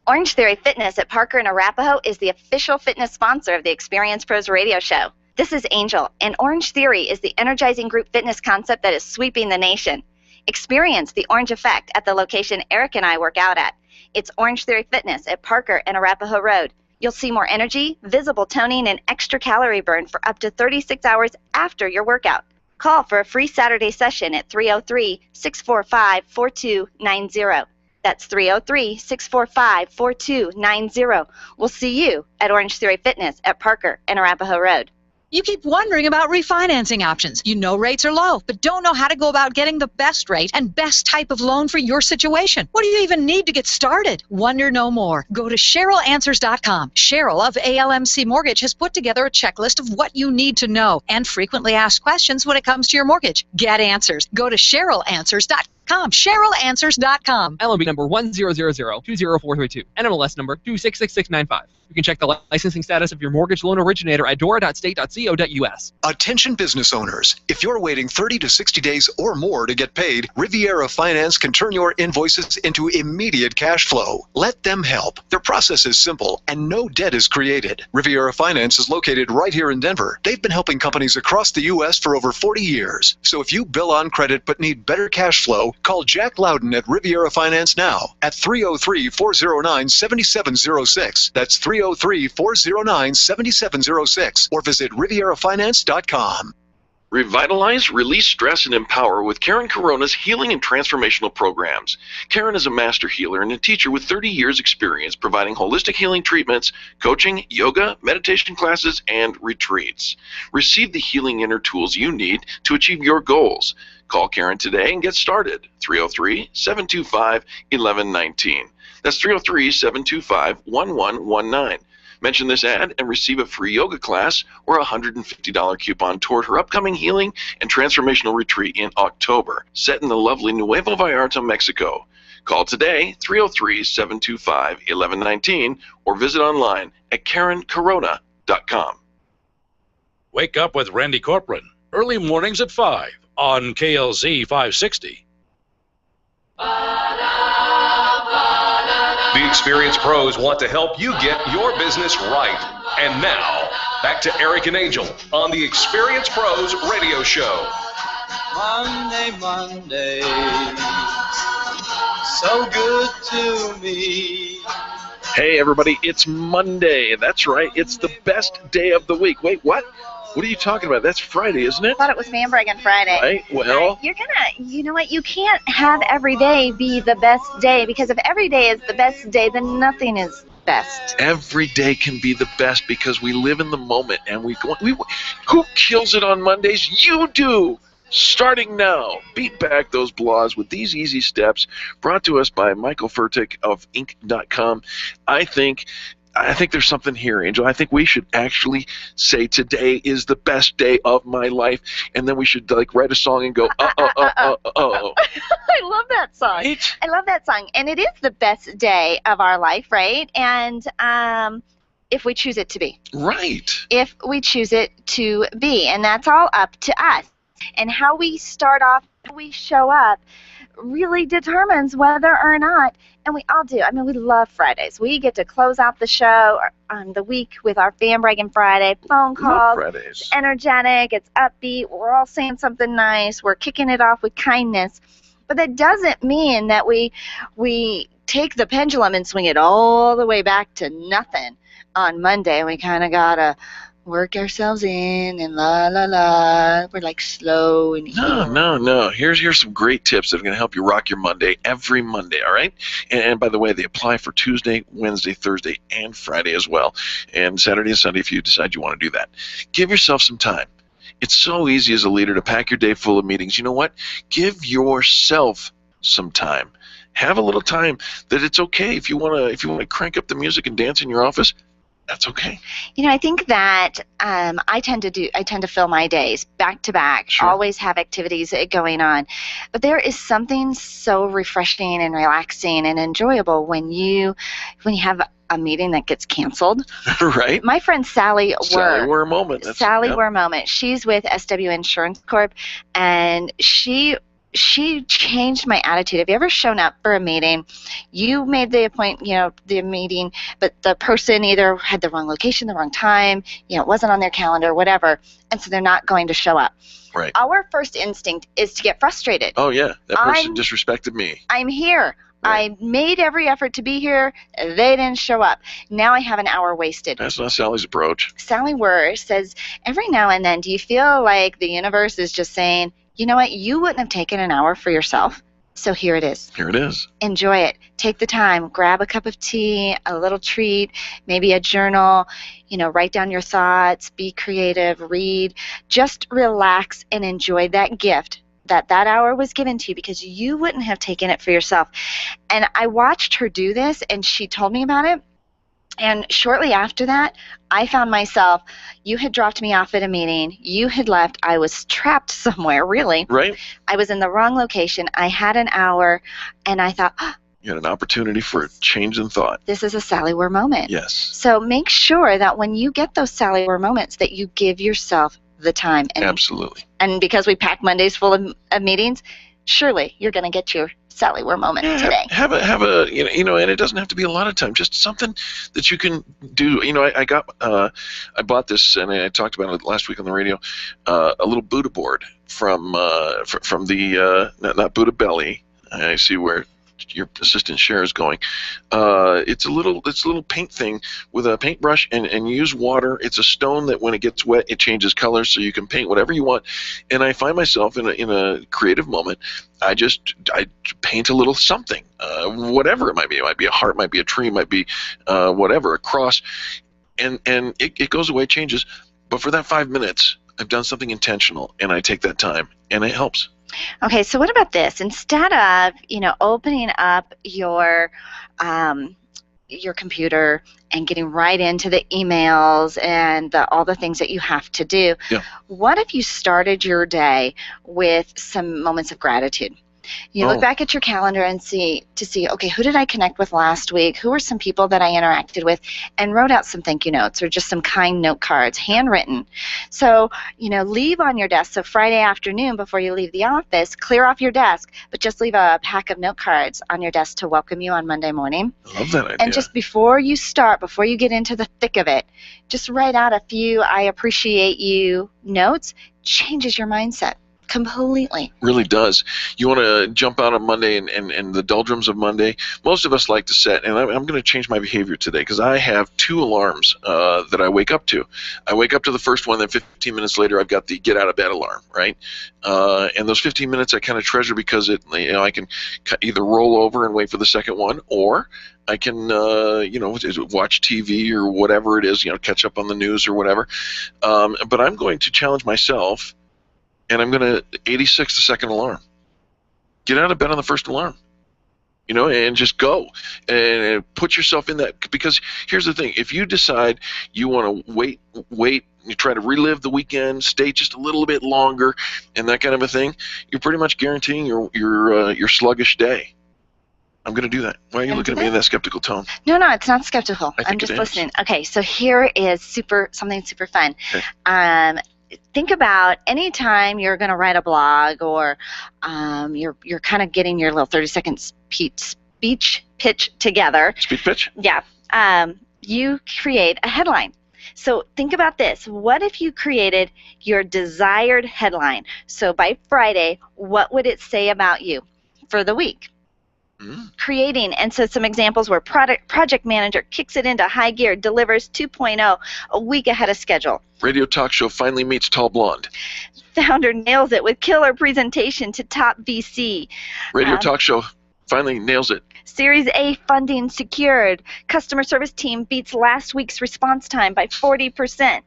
Orange Theory Fitness at Parker and Arapahoe is the official fitness sponsor of the Experienced Pros radio show. This is Angel, and Orange Theory is the energizing group fitness concept that is sweeping the nation. Experience the Orange Effect at the location Eric and I work out at. It's Orange Theory Fitness at Parker and Arapahoe Road. You'll see more energy, visible toning, and extra calorie burn for up to 36 hours after your workout. Call for a free Saturday session at 303-645-4290. That's 303-645-4290. We'll see you at Orange Theory Fitness at Parker and Arapahoe Road. You keep wondering about refinancing options. You know rates are low, but don't know how to go about getting the best rate and best type of loan for your situation. What do you even need to get started? Wonder no more. Go to CherylAnswers.com. Cheryl of ALMC Mortgage has put together a checklist of what you need to know and frequently asked questions when it comes to your mortgage. Get answers. Go to CherylAnswers.com. CherylAnswers.com. LMB number 100020432. NMLS number 266695. You can check the licensing status of your mortgage loan originator at dora.state.co.us. Attention business owners. If you're waiting 30 to 60 days or more to get paid, Riviera Finance can turn your invoices into immediate cash flow. Let them help. Their process is simple and no debt is created. Riviera Finance is located right here in Denver. They've been helping companies across the U.S. for over 40 years. So if you bill on credit but need better cash flow, call Jack Loudon at Riviera Finance now at 303-409-7706. That's 303-409-7706 or visit RivieraFinance.com. Revitalize, release stress, and empower with Karen Corona's healing and transformational programs. Karen is a master healer and a teacher with 30 years experience providing holistic healing treatments, coaching, yoga, meditation classes, and retreats. Receive the healing inner tools you need to achieve your goals. Call Karen today and get started. 303-725-1119. That's 303-725-1119. Mention this ad and receive a free yoga class or a $150 coupon toward her upcoming healing and transformational retreat in October, set in the lovely Nuevo Vallarta, Mexico. Call today, 303-725-1119, or visit online at KarenCorona.com. Wake up with Randy Corcoran, early mornings at 5 on KLZ 560. The experienced pros want to help you get your business right. And now, back to Eric and Angel on the Experienced Pros Radio Show. Monday, so good to me. Hey, everybody, it's Monday. That's right. It's the best day of the week. Wait, what? What are you talking about? That's Friday, isn't it? I thought it was Braggin Friday. Right, well. You're you know what, you can't have every day be the best day, because if every day is the best day, then nothing is best. Every day can be the best because we live in the moment, and who kills it on Mondays? You do! Starting now, beat back those blahs with these easy steps brought to us by Michael Furtick of Inc.com. I think there's something here, Angel. I think we should actually say today is the best day of my life, and then we should write a song and go, I love that song. Right? I love that song, and it is the best day of our life, right? And if we choose it to be. Right. If we choose it to be, and that's all up to us. And how we start off, how we show up, really determines whether or not, and we all do. I mean, we love Fridays. We get to close out the show on the week with our Braggin Friday phone calls. Fridays. It's energetic. It's upbeat. We're all saying something nice. We're kicking it off with kindness. But that doesn't mean that we take the pendulum and swing it all the way back to nothing on Monday. We kind of got to work ourselves in and la la la. We're like slow and No. Here's some great tips that are going to help you rock your Monday every Monday, all right? And by the way, they apply for Tuesday, Wednesday, Thursday, and Friday as well. And Saturday and Sunday if you decide you want to do that. Give yourself some time. It's so easy as a leader to pack your day full of meetings. You know what? Give yourself some time. Have a little time that it's okay if you want to crank up the music and dance in your office. That's okay. You know, I think that I tend to fill my days back to back. Sure. Always have activities going on, but there is something so refreshing and relaxing and enjoyable when you have a meeting that gets canceled. Right. My friend Sally Were Moment. Were Moment. She's with SW Insurance Corp, and she changed my attitude. Have you ever shown up for a meeting? You made the the meeting, but the person either had the wrong location, the wrong time, it wasn't on their calendar, whatever, and so they're not going to show up. Right. Our first instinct is to get frustrated. Oh, yeah. That person disrespected me. I'm here. Right. I made every effort to be here. They didn't show up. Now I have an hour wasted. That's not Sally's approach. Sally Wurr says, every now and then, do you feel like the universe is just saying, you know what, you wouldn't have taken an hour for yourself? So here it is. Here it is. Enjoy it. Take the time. Grab a cup of tea, a little treat, maybe a journal. Write down your thoughts. Be creative. Read. Just relax and enjoy that gift that hour was given to you, because you wouldn't have taken it for yourself. And I watched her do this, and she told me about it. And shortly after that, I found myself, you had dropped me off at a meeting, you had left, I was trapped somewhere, really. Right. I was in the wrong location, I had an hour, and I thought, you had an opportunity for a change in thought. This is a Sally Ware moment. Yes. So make sure that when you get those Sally Ware moments that you give yourself the time. And, absolutely. And because we pack Mondays full of meetings, surely you're going to get your Sally Ware moment today. Have a and it doesn't have to be a lot of time. Just something that you can do. I bought this, and I talked about it last week on the radio. A little Buddha board from the not Buddha Belly. I see where your assistant Cher is going. It's a little paint thing with a paintbrush, and you use water. It's a stone that when it gets wet, it changes colors, so you can paint whatever you want. And I find myself in a creative moment. I paint a little something, whatever it might be. It might be a heart, might be a tree, might be whatever, a cross, and it goes away, changes. But for that 5 minutes, I've done something intentional, and I take that time, and it helps. Okay, so what about this? Instead of, opening up your computer and getting right into the emails and all the things that you have to do, what if you started your day with some moments of gratitude? You look back at your calendar and see, okay, who did I connect with last week? Who were some people that I interacted with? And wrote out some thank you notes or just some kind note cards, handwritten. So, leave on your desk. So Friday afternoon before you leave the office, clear off your desk, but just leave a pack of note cards on your desk to welcome you on Monday morning. I love that idea. And just before you get into the thick of it, just write out a few I appreciate you notes. Changes your mindset completely. Really does. You want to jump out on Monday and the doldrums of Monday. Most of us like to set, and I'm going to change my behavior today because I have 2 alarms that I wake up to. I wake up to the first one, then 15 minutes later I've got the get out of bed alarm, right? And those 15 minutes I kind of treasure because I can either roll over and wait for the second one, or I can watch TV or whatever it is, catch up on the news or whatever. But I'm going to challenge myself. And I'm going to 86 the second alarm. Get out of bed on the first alarm, and just go and put yourself in that. Because here's the thing: if you decide you want to wait, you try to relive the weekend, stay just a little bit longer, and that kind of a thing, you're pretty much guaranteeing your sluggish day. I'm going to do that. Why are you looking at me in that skeptical tone? No, it's not skeptical. I'm just listening. Okay, so here is something super fun. Okay. Think about any time you're going to write a blog or you're kind of getting your little 30-second speech pitch together. Speech pitch? Yeah. You create a headline. So think about this. What if you created your desired headline? So by Friday, what would it say about you for the week? Creating, and so some examples were project manager kicks it into high gear, delivers 2.0 a week ahead of schedule. Radio talk show finally meets tall blonde. Founder nails it with killer presentation to top VC. Radio talk show finally nails it. Series A funding secured. Customer service team beats last week's response time by 40%.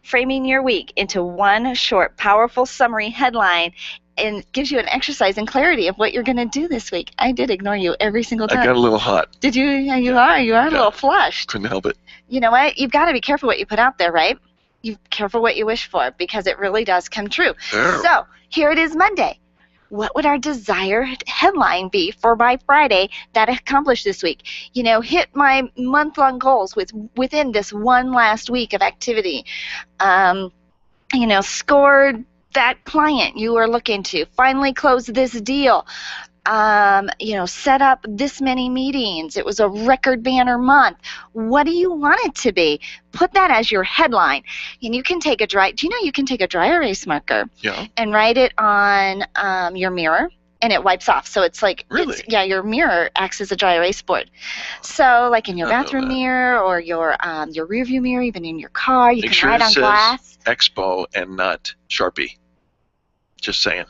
Framing your week into one short, powerful summary headline and gives you an exercise and clarity of what you're going to do this week. I did ignore you every single time. I got a little hot. Did you? Yeah, you are a little flushed. Couldn't help it. You know what? You've got to be careful what you put out there, right? You careful what you wish for, because it really does come true. Oh. So here it is Monday. What would our desired headline be for by Friday that accomplished this week? Hit my month-long goals within this one last week of activity. Scored that client you were looking to, finally close this deal, set up this many meetings, it was a record banner month. What do you want it to be? Put that as your headline. And you can take you can take a dry erase marker and write it on your mirror, and it wipes off. So it's like, really? Your mirror acts as a dry erase board. So like in your bathroom mirror or your rear view mirror, even in your car, you can write on glass. Expo and not Sharpie. Just saying.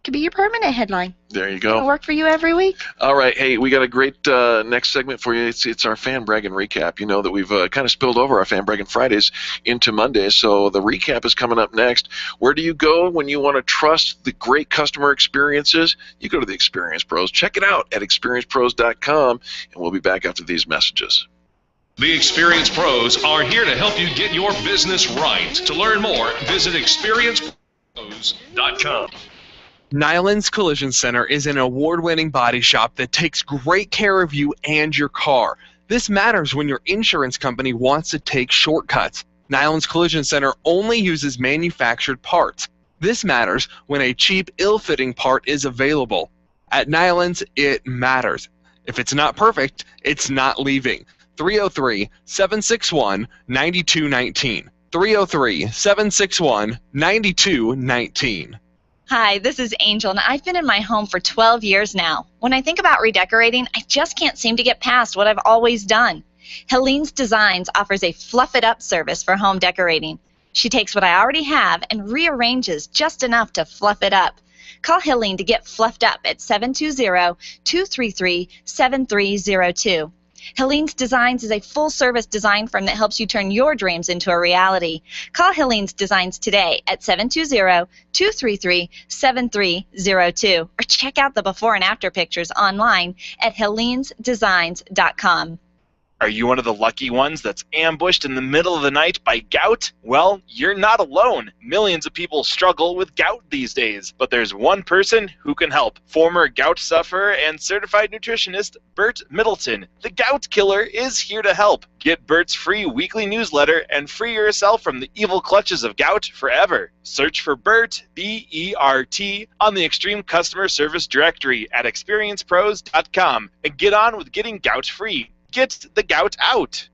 could be your permanent headline. There you It'll go. work for you every week. All right. Hey, we got a great next segment for you. It's our Fan Braggin recap. You know that we've kind of spilled over our Fan Braggin Fridays into Mondays, so the recap is coming up next. Where do you go when you want to trust the great customer experiences? You go to the Experience Pros. Check it out at experiencepros.com, and we'll be back after these messages. The Experience Pros are here to help you get your business right. To learn more, visit experiencepros.com. Nyland's Collision Center is an award-winning body shop that takes great care of you and your car. This matters when your insurance company wants to take shortcuts. Nyland's Collision Center only uses manufactured parts. This matters when a cheap, ill-fitting part is available. At Nyland's, it matters. If it's not perfect, it's not leaving. 303-761-9219. 303-761-9219. Hi, this is Angel, and I've been in my home for 12 years now. When I think about redecorating, I just can't seem to get past what I've always done. Helene's Designs offers a fluff-it-up service for home decorating. She takes what I already have and rearranges just enough to fluff it up. Call Helene to get fluffed up at 720-233-7302. Helene's Designs is a full-service design firm that helps you turn your dreams into a reality. Call Helene's Designs today at 720-233-7302 or check out the before and after pictures online at helenesdesigns.com. Are you one of the lucky ones that's ambushed in the middle of the night by gout? Well, you're not alone. Millions of people struggle with gout these days, but there's one person who can help. Former gout sufferer and certified nutritionist Bert Middleton, the gout killer, is here to help. Get Bert's free weekly newsletter and free yourself from the evil clutches of gout forever. Search for Bert, B-E-R-T, on the Extreme Customer Service Directory at experiencepros.com and get on with getting gout free. Get the gout out.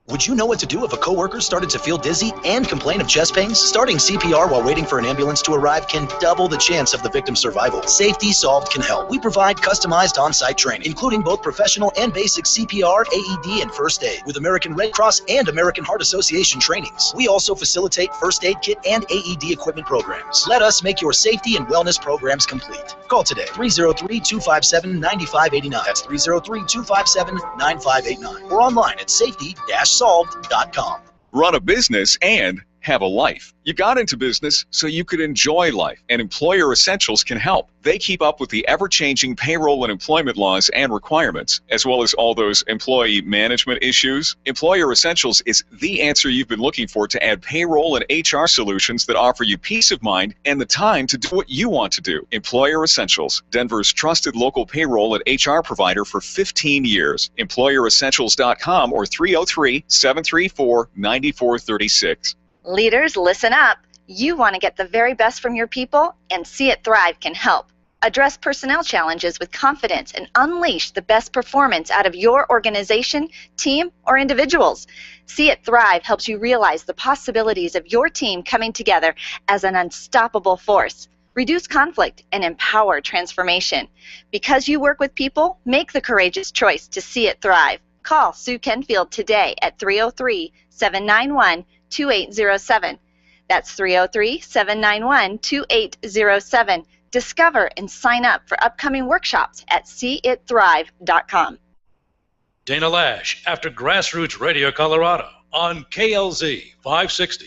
Would you know what to do if a coworker started to feel dizzy and complain of chest pains? Starting CPR while waiting for an ambulance to arrive can double the chance of the victim's survival. Safety Solved can help. We provide customized on-site training, including both professional and basic CPR, AED, and first aid, with American Red Cross and American Heart Association trainings. We also facilitate first aid kit and AED equipment programs. Let us make your safety and wellness programs complete. Call today, 303-257-9589. That's 303-257-9589. Or online at safety-solved.com. Run a business and have a life. You got into business so you could enjoy life, and Employer Essentials can help. They keep up with the ever-changing payroll and employment laws and requirements, as well as all those employee management issues. Employer Essentials is the answer you've been looking for to add payroll and HR solutions that offer you peace of mind and the time to do what you want to do. Employer Essentials, Denver's trusted local payroll and HR provider for 15 years. EmployerEssentials.com or 303-734-9436. Leaders, listen up. You want to get the very best from your people, and See It Thrive can help. Address personnel challenges with confidence and unleash the best performance out of your organization, team, or individuals. See It Thrive helps you realize the possibilities of your team coming together as an unstoppable force. Reduce conflict and empower transformation. Because you work with people, make the courageous choice to see it thrive. Call Sue Kenfield today at 303-791-2807. That's 303-791-2807. Discover and sign up for upcoming workshops at seeitthrive.com. Dana Lash after Grassroots Radio Colorado on KLZ 560.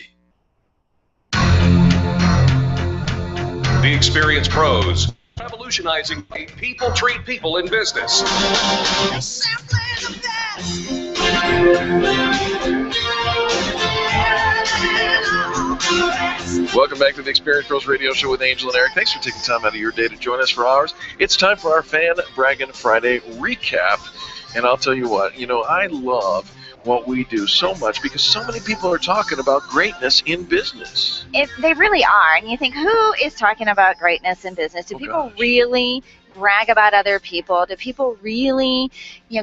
The Experience Pros, revolutionizing the way people treat people in business. Welcome back to the Experience Pros Radio Show with Angel and Eric. Thanks for taking time out of your day to join us for ours. It's time for our Fan Braggin Friday recap. And I'll tell you what, I love what we do so much because so many people are talking about greatness in business. They really are. And you think, who is talking about greatness in business? Do people really brag about other people? Do people really,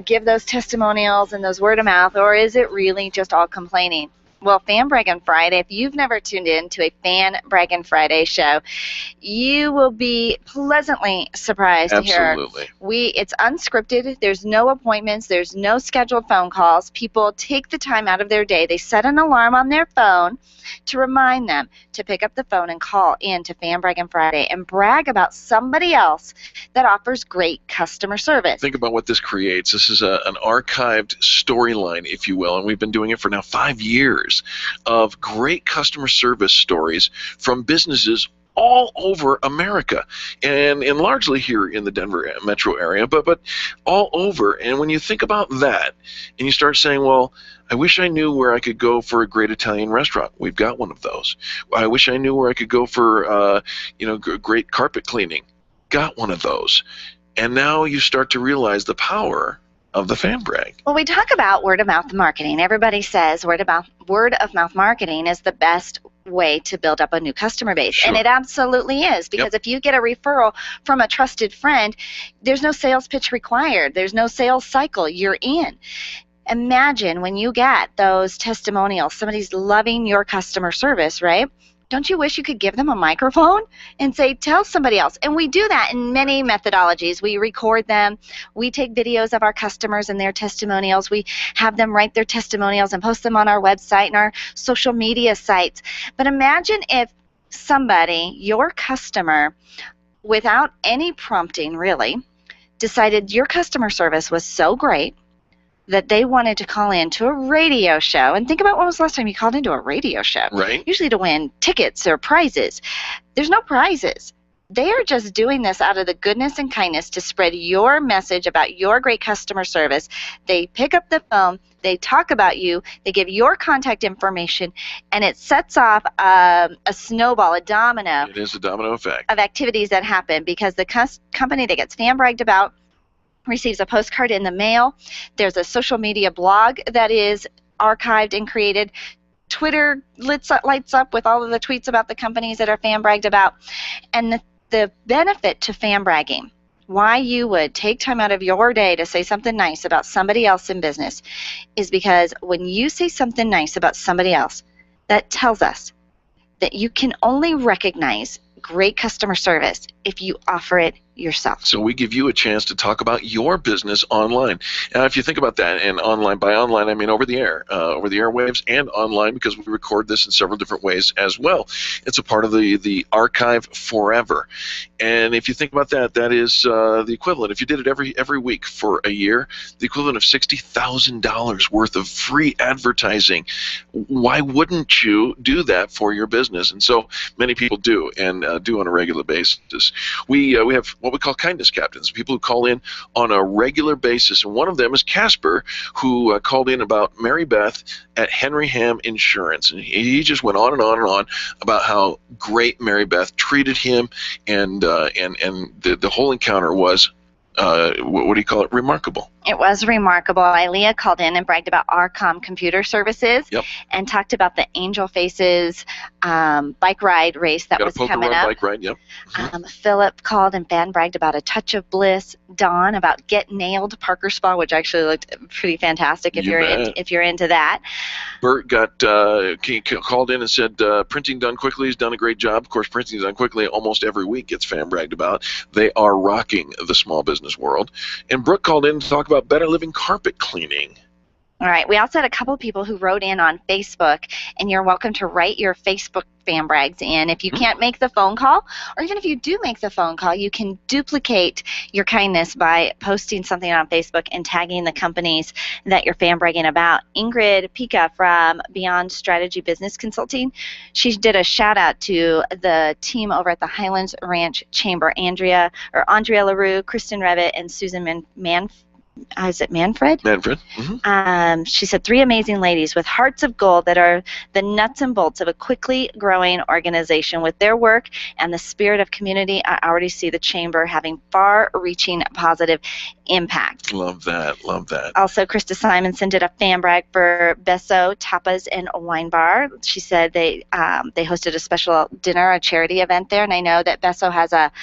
give those testimonials and those word of mouth, or is it really just all complaining? Well, Fan Braggin' Friday, if you've never tuned in to a Fan Braggin' Friday show, you will be pleasantly surprised to hear. Absolutely. It's unscripted. There's no appointments. There's no scheduled phone calls. People take the time out of their day. They set an alarm on their phone to remind them to pick up the phone and call in to Fan Braggin' Friday and brag about somebody else that offers great customer service. Think about what this creates. This is an archived storyline, if you will, and we've been doing it for now 5 years of great customer service stories from businesses all over America, and largely here in the Denver metro area, but all over. And when you think about that, and you start saying, well, I wish I knew where I could go for a great Italian restaurant. We've got one of those. I wish I knew where I could go for, great carpet cleaning. Got one of those. And now you start to realize the power of the fan brag. Well, we talk about word-of-mouth marketing. Everybody says word-of-mouth marketing is the best way to build up a new customer base. Sure. And it absolutely is, because if you get a referral from a trusted friend, there's no sales pitch required. There's no sales cycle. You're in. Imagine when you get those testimonials, somebody's loving your customer service, right? Don't you wish you could give them a microphone and say, tell somebody else? And we do that in many methodologies. We record them. We take videos of our customers and their testimonials. We have them write their testimonials and post them on our website and our social media sites. But imagine if somebody, your customer, without any prompting really, decided your customer service was so great that they wanted to call in to a radio show. And think about when was the last time you called into a radio show? Right. Usually to win tickets or prizes. There's no prizes. They are just doing this out of the goodness and kindness to spread your message about your great customer service. They pick up the phone, they talk about you, they give your contact information, and it sets off a snowball, a domino. It is a domino effect. Of activities that happen, because the company that gets fan bragged about receives a postcard in the mail. There's a social media blog that is archived and created. Twitter lights up with all of the tweets about the companies that are fan bragged about. And the benefit to fan bragging, why you would take time out of your day to say something nice about somebody else in business, is because when you say something nice about somebody else, that tells us that you can only recognize great customer service if you offer it yourself. So we give you a chance to talk about your business online. Now, if you think about that, and online, by online, I mean over the air, over the airwaves and online, because we record this in several different ways as well. It's a part of the archive forever. And if you think about that, that is the equivalent. If you did it every week for a year, the equivalent of $60,000 worth of free advertising. Why wouldn't you do that for your business? And so many people do, and do on a regular basis. We have what we call kindness captains, people who call in on a regular basis, and one of them is Casper, who called in about Mary Beth at Henry Ham Insurance, and he just went on and on and on about how great Mary Beth treated him, and the whole encounter was what do you call it? Remarkable. It was remarkable. Ilea called in and bragged about Arcom Computer Services, and talked about the Angel Faces bike ride race that was coming up. Bike ride, yep. Philip called and fan bragged about A Touch of Bliss. Dawn about Get Nailed Parker Spa, which actually looked pretty fantastic if you're into that. Bert called in and said, printing done quickly has done a great job. Of course, printing done quickly almost every week gets fan bragged about. They are rocking the small business world. And Brooke called in to talk about Better Living carpet cleaning. All right. We also had a couple of people who wrote in on Facebook, and you're welcome to write your Facebook fan brags in. If you can't make the phone call, or even if you do make the phone call, you can duplicate your kindness by posting something on Facebook and tagging the companies that you're fan bragging about. Ingrid Pika from Beyond Strategy Business Consulting, she did a shout out to the team over at the Highlands Ranch Chamber, Andrea LaRue, Kristen Revitt, and Susan Manfred? Manfred. She said, 3 amazing ladies with hearts of gold that are the nuts and bolts of a quickly growing organization. With their work and the spirit of community, I already see the chamber having far-reaching positive impact. Love that. Love that. Also, Krista Simonson did a fan brag for Besso Tapas and Wine Bar. She said they hosted a special dinner, a charity event there, and I know that Besso has a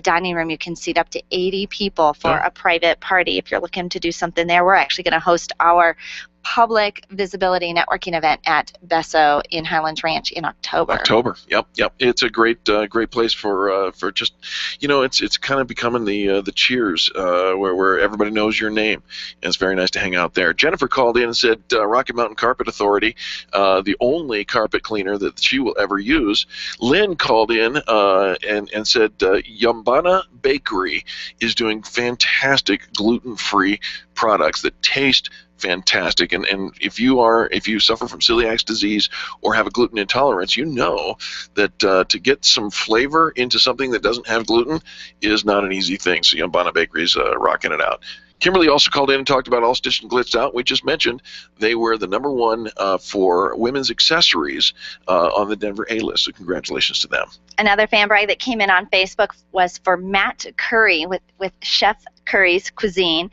dining room you can seat up to 80 people for a private party if you're looking to do something there. We're actually going to host our public visibility networking event at Besso in Highlands Ranch in October. Yep. It's a great place for just, it's kind of becoming the Cheers where everybody knows your name, and it's very nice to hang out there. Jennifer called in and said Rocky Mountain Carpet Authority, the only carpet cleaner that she will ever use. Lynn called in and said Yumbana Bakery is doing fantastic gluten-free products that taste fantastic, and if you suffer from celiac disease or have a gluten intolerance, you know that to get some flavor into something that doesn't have gluten is not an easy thing. So Yumbana Bakery's rocking it out. Kimberly also called in and talked about All Stitched and Glitzed Out. We just mentioned they were the #1 for women's accessories on the Denver A-list, so congratulations to them. Another fan brag that came in on Facebook was for Matt Curry with Chef Curry's Cuisine.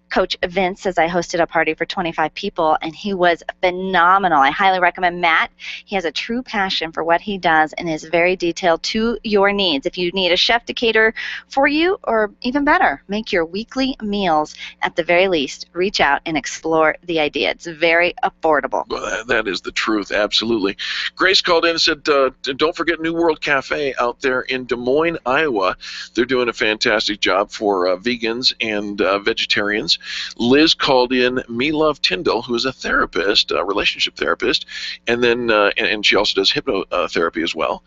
Coach Vince says, I hosted a party for 25 people, and he was phenomenal. I highly recommend Matt. He has a true passion for what he does and is very detailed to your needs. If you need a chef to cater for you, or even better, make your weekly meals at the very least, reach out and explore the idea. It's very affordable. Well, that is the truth, absolutely. Grace called in and said, don't forget New World Cafe out there in Des Moines, Iowa. They're doing a fantastic job for vegans and vegetarians. Liz called in Me Love Tyndall, who is a therapist, a relationship therapist, and then and she also does hypnotherapy as well.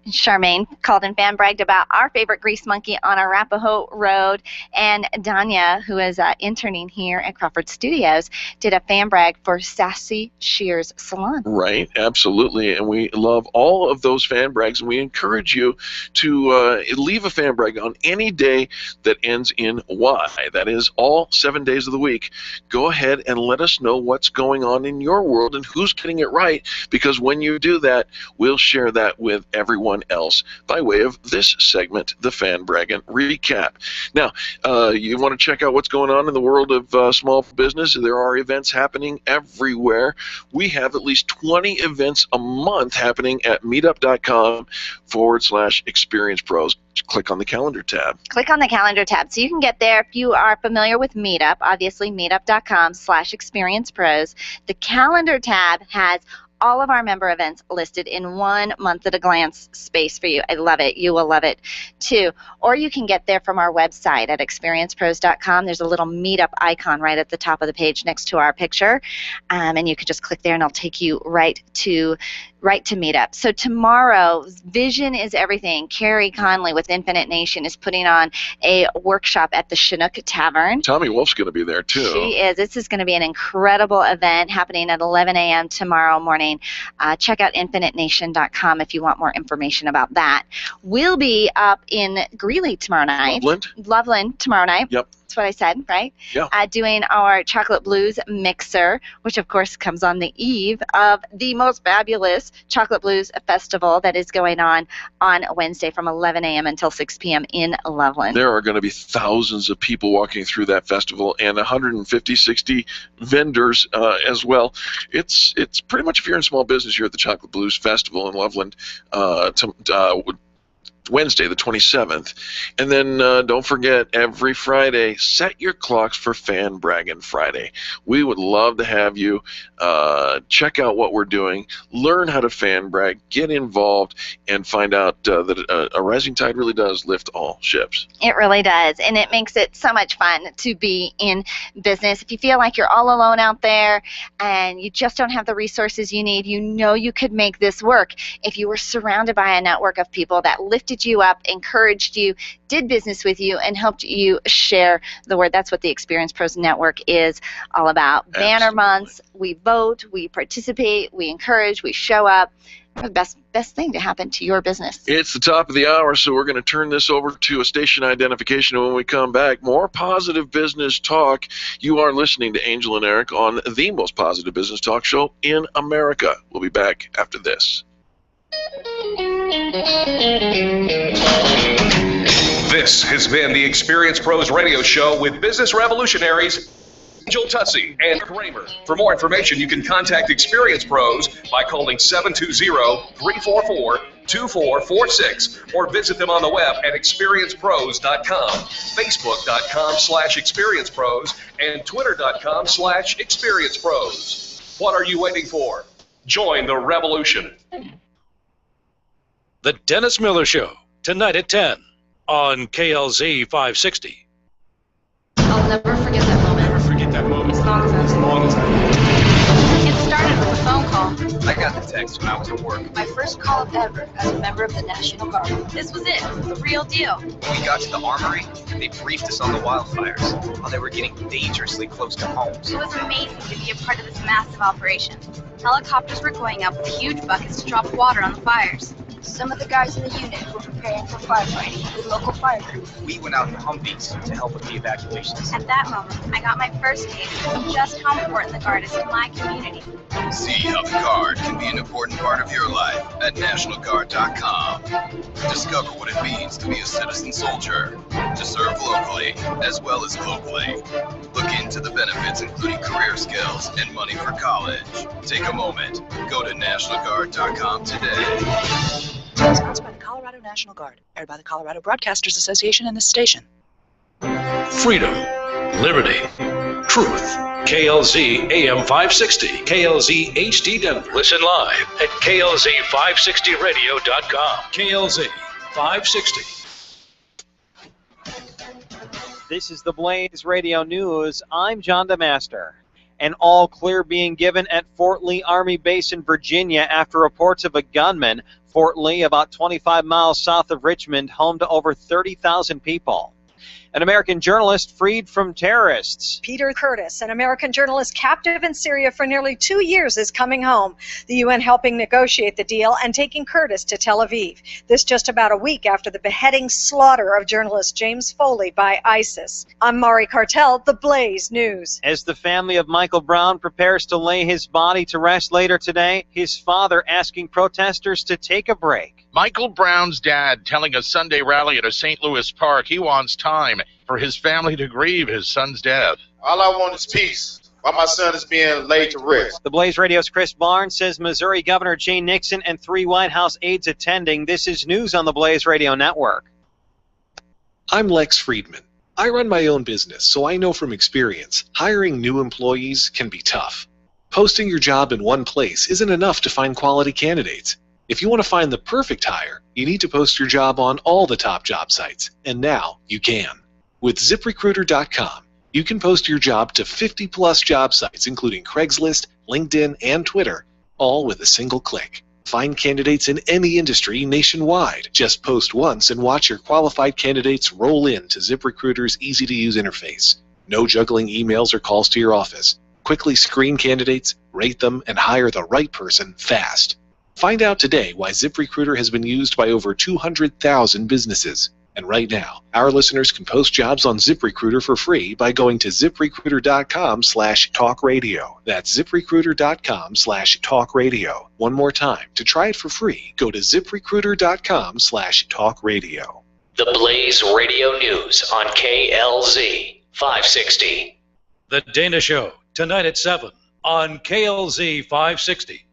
Charmaine called and fan bragged about our favorite grease monkey on Arapahoe Road, and Danya, who is interning here at Crawford Studios, did a fan brag for Sassy Shears Salon. Right, absolutely, and we love all of those fan brags, and we encourage you to leave a fan brag on any day that ends in Y. That is all 7 days of the week. Go ahead and let us know what's going on in your world and who's getting it right, because when you do that, we'll share that with everyone else by way of this segment, the Fan Braggin' Recap. Now, you want to check out what's going on in the world of small business. There are events happening everywhere. We have at least 20 events a month happening at meetup.com/Experience Pros. Click on the calendar tab. Click on the calendar tab so you can get there. If you are familiar with Meetup, obviously meetup.com/Experience Pros. The calendar tab has all of our member events listed in one month at a glance space for you. I love it. You will love it too. Or you can get there from our website at experiencepros.com. There's a little meetup icon right at the top of the page next to our picture, and you can just click there and it'll take you right to Meetup. So tomorrow, Vision is Everything. Carrie Conley with Infinite Nation is putting on a workshop at the Chinook Tavern. Tommy Wolf's going to be there too. She is. This is going to be an incredible event happening at 11 a.m. tomorrow morning. Check out infinitenation.com if you want more information about that. We'll be up in Greeley tomorrow night. Loveland tomorrow night. Yep. That's what I said, right? Yeah. Doing our Chocolate Blues Mixer, which of course comes on the eve of the most fabulous Chocolate Blues Festival that is going on Wednesday from 11 a.m. until 6 p.m. in Loveland. There are going to be thousands of people walking through that festival and 150, 60 vendors as well. It's pretty much, if you're in small business, you're at the Chocolate Blues Festival in Loveland Wednesday, the 27th. And then don't forget, every Friday, set your clocks for Fan Braggin' Friday. We would love to have you check out what we're doing, learn how to fan brag, get involved, and find out that a rising tide really does lift all ships. It really does, and it makes it so much fun to be in business. If you feel like you're all alone out there and you just don't have the resources you need, you know you could make this work if you were surrounded by a network of people that lifted you up, encouraged you, did business with you, and helped you share the word. That's what the Experience Pros Network is all about. Banner months, we vote, we participate, we encourage, we show up. The best thing to happen to your business. It's the top of the hour, so we're going to turn this over to a station identification, and when we come back, more positive business talk. You are listening to Angel and Eric on the most positive business talk show in America. We'll be back after this. This has been the Experience Pros Radio Show with business revolutionaries Angel Tussey and Kramer. For more information, you can contact Experience Pros by calling 720-344-2555 2446 or visit them on the web at experiencepros.com, facebook.com/experiencepros, and twitter.com/experiencepros. What are you waiting for? Join the revolution. The Dennis Miller Show, tonight at 10 on KLZ 560. I'll never forget that moment. Never forget that moment. As long as I was As long as I It started with a phone call. I got the text when I was at work. My first call ever as a member of the National Guard. This was it, the real deal. When we got to the armory, they briefed us on the wildfires, how they were getting dangerously close to homes. It was amazing to be a part of this massive operation. Helicopters were going up with huge buckets to drop water on the fires. Some of the guys in the unit were preparing for firefighting with local fire groups. We went out in Humvees to help with the evacuations. At that moment, I got my first taste of just how important the Guard is in my community. See how the Guard can be an important part of your life at NationalGuard.com. Discover what it means to be a citizen soldier, to serve locally as well as globally. Look into the benefits including career skills and money for college. Take a moment. Go to NationalGuard.com today. Sponsored by the Colorado National Guard, aired by the Colorado Broadcasters Association and this station. Freedom, liberty, truth. KLZ AM 560, KLZ HD Denver. Listen live at KLZ560radio.com. KLZ 560. This is the Blaze Radio News. I'm John DeMaster. An all clear being given at Fort Lee Army Base in Virginia after reports of a gunman. Fort Lee, about 25 miles south of Richmond, home to over 30,000 people. An American journalist freed from terrorists. Peter Curtis, an American journalist captive in Syria for nearly 2 years, is coming home. The UN helping negotiate the deal and taking Curtis to Tel Aviv. This just about a week after the beheading slaughter of journalist James Foley by ISIS. I'm Mari Cartel, The Blaze News. As the family of Michael Brown prepares to lay his body to rest later today, his father asking protesters to take a break. Michael Brown's dad telling a Sunday rally at a St. Louis park he wants time for his family to grieve his son's death. All I want is peace while my son is being laid to rest. The Blaze Radio's Chris Barnes says Missouri Governor Jay Nixon and 3 White House aides attending. This is news on the Blaze Radio Network. I'm Lex Friedman. I run my own business, so I know from experience, hiring new employees can be tough. Posting your job in one place isn't enough to find quality candidates. If you want to find the perfect hire, you need to post your job on all the top job sites, and now you can. With ZipRecruiter.com, you can post your job to 50-plus job sites, including Craigslist, LinkedIn, and Twitter, all with a single click. Find candidates in any industry nationwide. Just post once and watch your qualified candidates roll in to ZipRecruiter's easy-to-use interface. No juggling emails or calls to your office. Quickly screen candidates, rate them, and hire the right person fast. Find out today why ZipRecruiter has been used by over 200,000 businesses. And right now, our listeners can post jobs on ZipRecruiter for free by going to ZipRecruiter.com/talkradio. That's ZipRecruiter.com/talkradio. One more time, to try it for free, go to ZipRecruiter.com/talkradio. The Blaze Radio News on KLZ 560. The Dana Show, tonight at 7 on KLZ 560.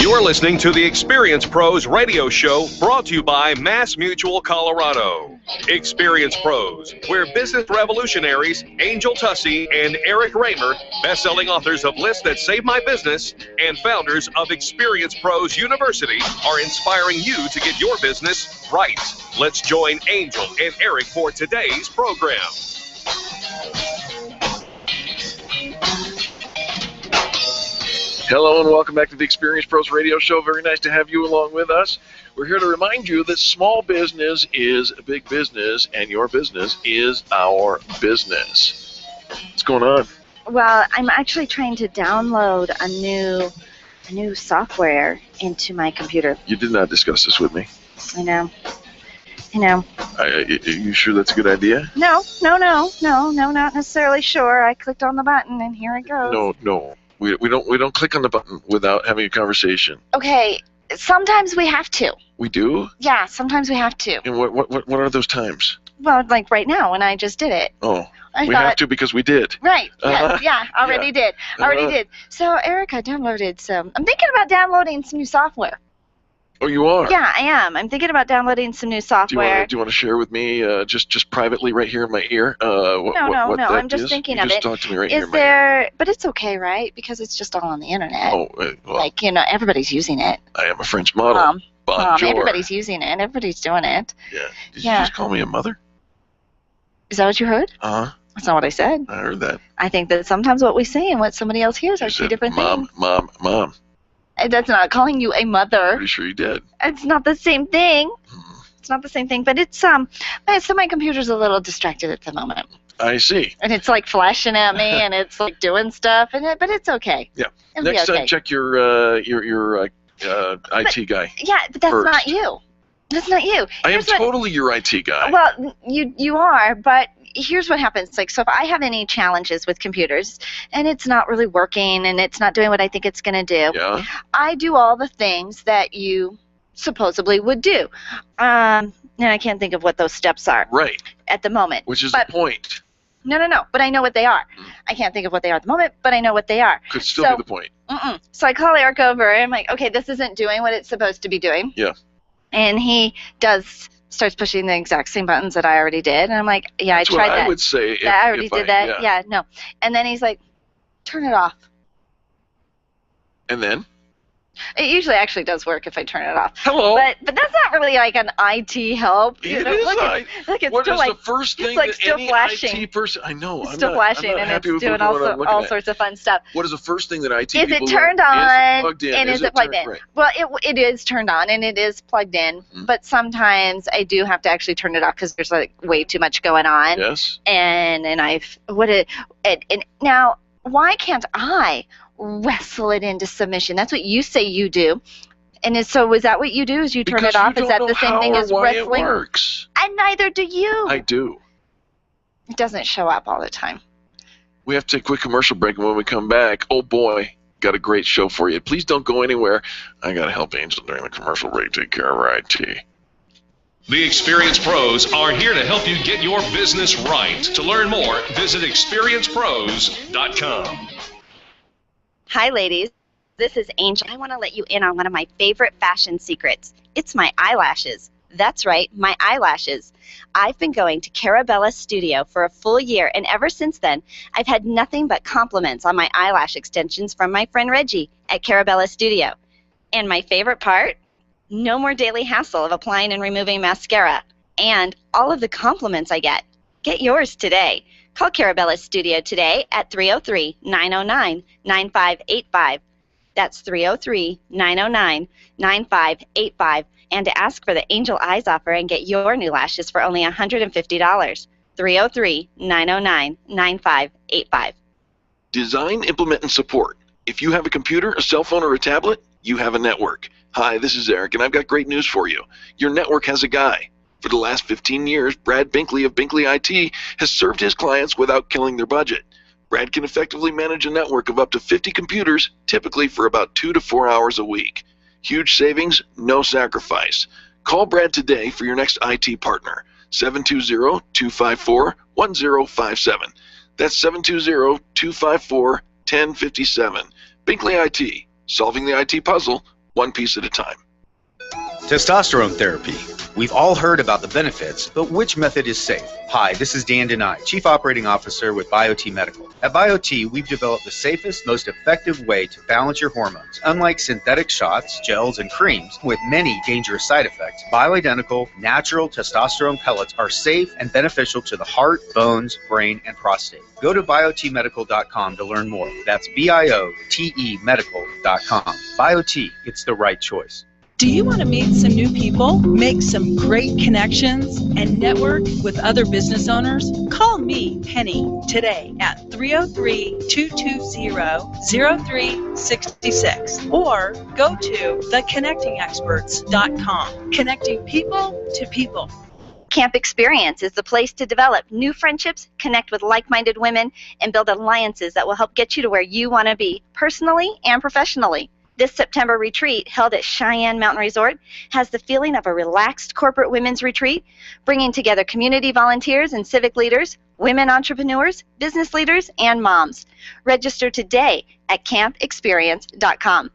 You're listening to the Experience Pros radio show brought to you by Mass Mutual Colorado. Experience Pros, where business revolutionaries Angel Tussey and Eric Raymer, best-selling authors of Lists That Save My Business and founders of Experience Pros University, are inspiring you to get your business right. Let's join Angel and Eric for today's program. Hello and welcome back to the Experience Pros Radio Show. Very nice to have you along with us. We're here to remind you that small business is a big business, and your business is our business. What's going on? Well, I'm actually trying to download a new software into my computer. You did not discuss this with me. I know. Are you sure that's a good idea? No, not necessarily sure. I clicked on the button and here it goes. No. We don't click on the button without having a conversation. Okay, sometimes we have to. We do? Yeah, sometimes we have to. And what are those times? Well, like right now when I just did it. Oh, I we thought, have to because we did. Right. Yes. Yeah. Already yeah. did. Already did. So Erica downloaded some. I'm thinking about downloading some new software. Oh, you are? Yeah, I am. I'm thinking about downloading some new software. Do you want to share with me just privately right here in my ear? What No. that I'm just is? thinking you of just it. Talk to me right Is here in my ear. but it's okay, right? Because it's just all on the internet. Oh, well, like everybody's using it. I am a French model. Bonjour. Everybody's using it. Everybody's doing it. Yeah. Did you just call me a mother? Is that what you heard? Uh-huh. That's not what I said. I heard that. I think that sometimes what we say and what somebody else hears are two different things. Mom. That's not calling you a mother. Pretty sure you did. It's not the same thing. It's not the same thing, but it's so my computer's a little distracted at the moment. I see. And it's like flashing at me, and it's like doing stuff, but it's okay. Yeah. It'll Next be okay. time, check your IT guy. Yeah, but that's first. not you. That's not you. I am totally your IT guy. Well, you are, but here's what happens. Like, so if I have any challenges with computers and it's not really working and it's not doing what I think it's going to do, I do all the things that you supposedly would do. And I can't think of what those steps are. Right. At the moment. Which is the point. No. But I know what they are. I can't think of what they are at the moment, but I know what they are. Could still be the point. So I call Eric over and I'm like, okay, this isn't doing what it's supposed to be doing. Yeah. And he starts pushing the exact same buttons that I already did. And I'm like, yeah, That's I tried what that. I would say. I already did that. Yeah, no. And then he's like, turn it off. And then? It usually actually does work if I turn it off. Hello. But that's not really like an IT help. It know, is. Look, it's what still is like, the first thing it's like that still any flashing. IT person? I know. It's still flashing, and it's doing all sorts of fun stuff. What is the first thing that IT is people it turned learn? on Is it plugged in? and is it plugged in? Right. Well, it is turned on and it is plugged in, but sometimes I do have to actually turn it off because there's like way too much going on. Yes. And now why can't I wrestle it into submission? That's what you say you do. And so is that what you do? Is you turn it off? Is that the same thing as wrestling? It works. And neither do you. I do. It doesn't show up all the time. We have to take a quick commercial break, and when we come back, oh boy, got a great show for you. Please don't go anywhere. I got to help Angel during the commercial break take care of her IT. The Experienced Pros are here to help you get your business right. To learn more, visit experiencepros.com. Hi, ladies. This is Angel. I want to let you in on one of my favorite fashion secrets. It's my eyelashes. That's right, my eyelashes. I've been going to Carabella's studio for a full year, and ever since then, I've had nothing but compliments on my eyelash extensions from my friend Reggie at Carabella's studio. And my favorite part? No more daily hassle of applying and removing mascara. And all of the compliments I get. Get yours today. Call Carabella's studio today at 303-909-9585. That's 303-909-9585. And to ask for the Angel Eyes offer and get your new lashes for only $150. 303-909-9585. Design, implement, and support. If you have a computer, a cell phone, or a tablet, you have a network. Hi, this is Eric, and I've got great news for you. Your network has a guy. For the last 15 years, Brad Binkley of Binkley IT has served his clients without killing their budget. Brad can effectively manage a network of up to 50 computers, typically for about 2 to 4 hours a week. Huge savings, no sacrifice. Call Brad today for your next IT partner. 720-254-1057. That's 720-254-1057. Binkley IT, solving the IT puzzle one piece at a time. Testosterone therapy. We've all heard about the benefits, but which method is safe? Hi, this is Dan Denai, Chief Operating Officer with BioT Medical. At BioT, we've developed the safest, most effective way to balance your hormones. Unlike synthetic shots, gels, and creams with many dangerous side effects, bioidentical, natural testosterone pellets are safe and beneficial to the heart, bones, brain, and prostate. Go to biotmedical.com to learn more. That's BIOTE medical.com. BioT, it's the right choice. Do you want to meet some new people, make some great connections, and network with other business owners? Call me, Penny, today at 303-220-0366 or go to theconnectingexperts.com. Connecting people to people. Camp Experience is the place to develop new friendships, connect with like-minded women, and build alliances that will help get you to where you want to be, personally and professionally. This September retreat, held at Cheyenne Mountain Resort, has the feeling of a relaxed corporate women's retreat, bringing together community volunteers and civic leaders, women entrepreneurs, business leaders, and moms. Register today at campexperience.com.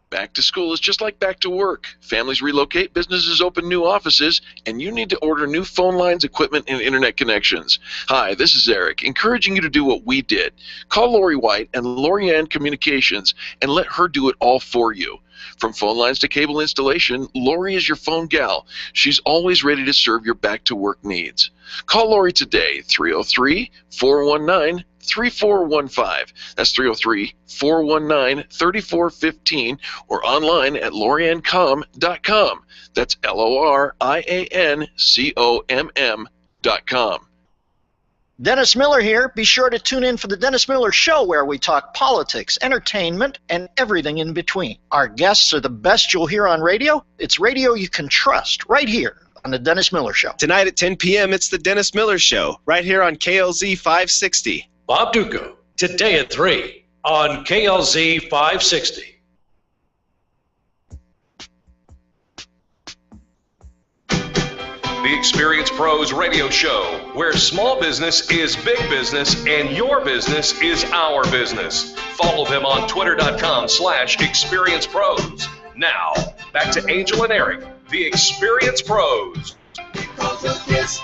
Back to school is just like back to work. Families relocate, businesses open new offices, and you need to order new phone lines, equipment, and internet connections. Hi, this is Eric, encouraging you to do what we did. Call Lori White and Lorianne Communications and let her do it all for you. From phone lines to cable installation, Lori is your phone gal. She's always ready to serve your back-to-work needs. Call Lori today, 303-419-3415. That's 303-419-3415, or online at loriancom.com. That's LORIANCOMM.com. Dennis Miller here. Be sure to tune in for the Dennis Miller Show, where we talk politics, entertainment, and everything in between. Our guests are the best you'll hear on radio. It's radio you can trust, right here on the Dennis Miller Show. Tonight at 10 p.m., it's the Dennis Miller Show, right here on KLZ 560. Bob Duco, today at 3 on KLZ 560. The Experience Pros Radio Show, where small business is big business and your business is our business. Follow them on twitter.com/experiencepros. Now, back to Angel and Eric, the Experience Pros. Because your kiss is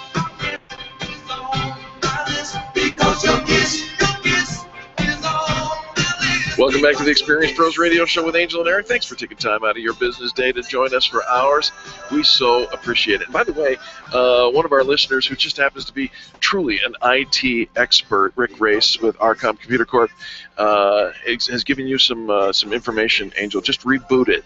all that is. Because your kiss is all that is. Welcome back to the Experience Pros Radio Show with Angel and Eric. Thanks for taking time out of your business day to join us for ours. We so appreciate it. And by the way, one of our listeners who just happens to be truly an IT expert, Rick Race with Arcom Computer Corp, has given you some information, Angel. Just reboot it.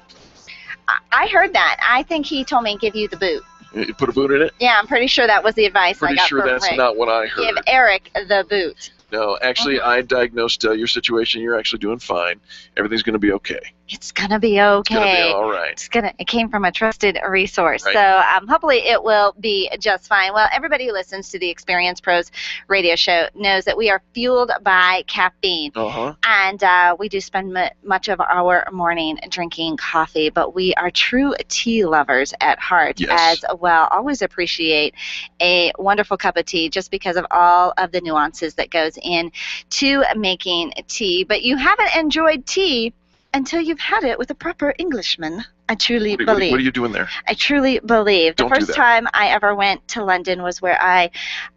I heard that. I think he told me to give you the boot. You put a boot in it? Yeah, I'm pretty sure that was the advice I got Pretty sure from that's Rick. not what I heard. Give Eric the boot. No, actually, I diagnosed your situation. You're actually doing fine. Everything's going to be okay. It's going to be okay. It's going to be all right. It came from a trusted resource. Right. So hopefully it will be just fine. Well, everybody who listens to the Experience Pros radio show knows that we are fueled by caffeine. Uh-huh. And we do spend much of our morning drinking coffee, but we are true tea lovers at heart as well. Always appreciate a wonderful cup of tea just because of all of the nuances that goes in to making tea. But you haven't enjoyed tea until you've had it with a proper Englishman. I truly believe. What are you doing there? I truly believe. Don't the do first that. time I ever went to London was where I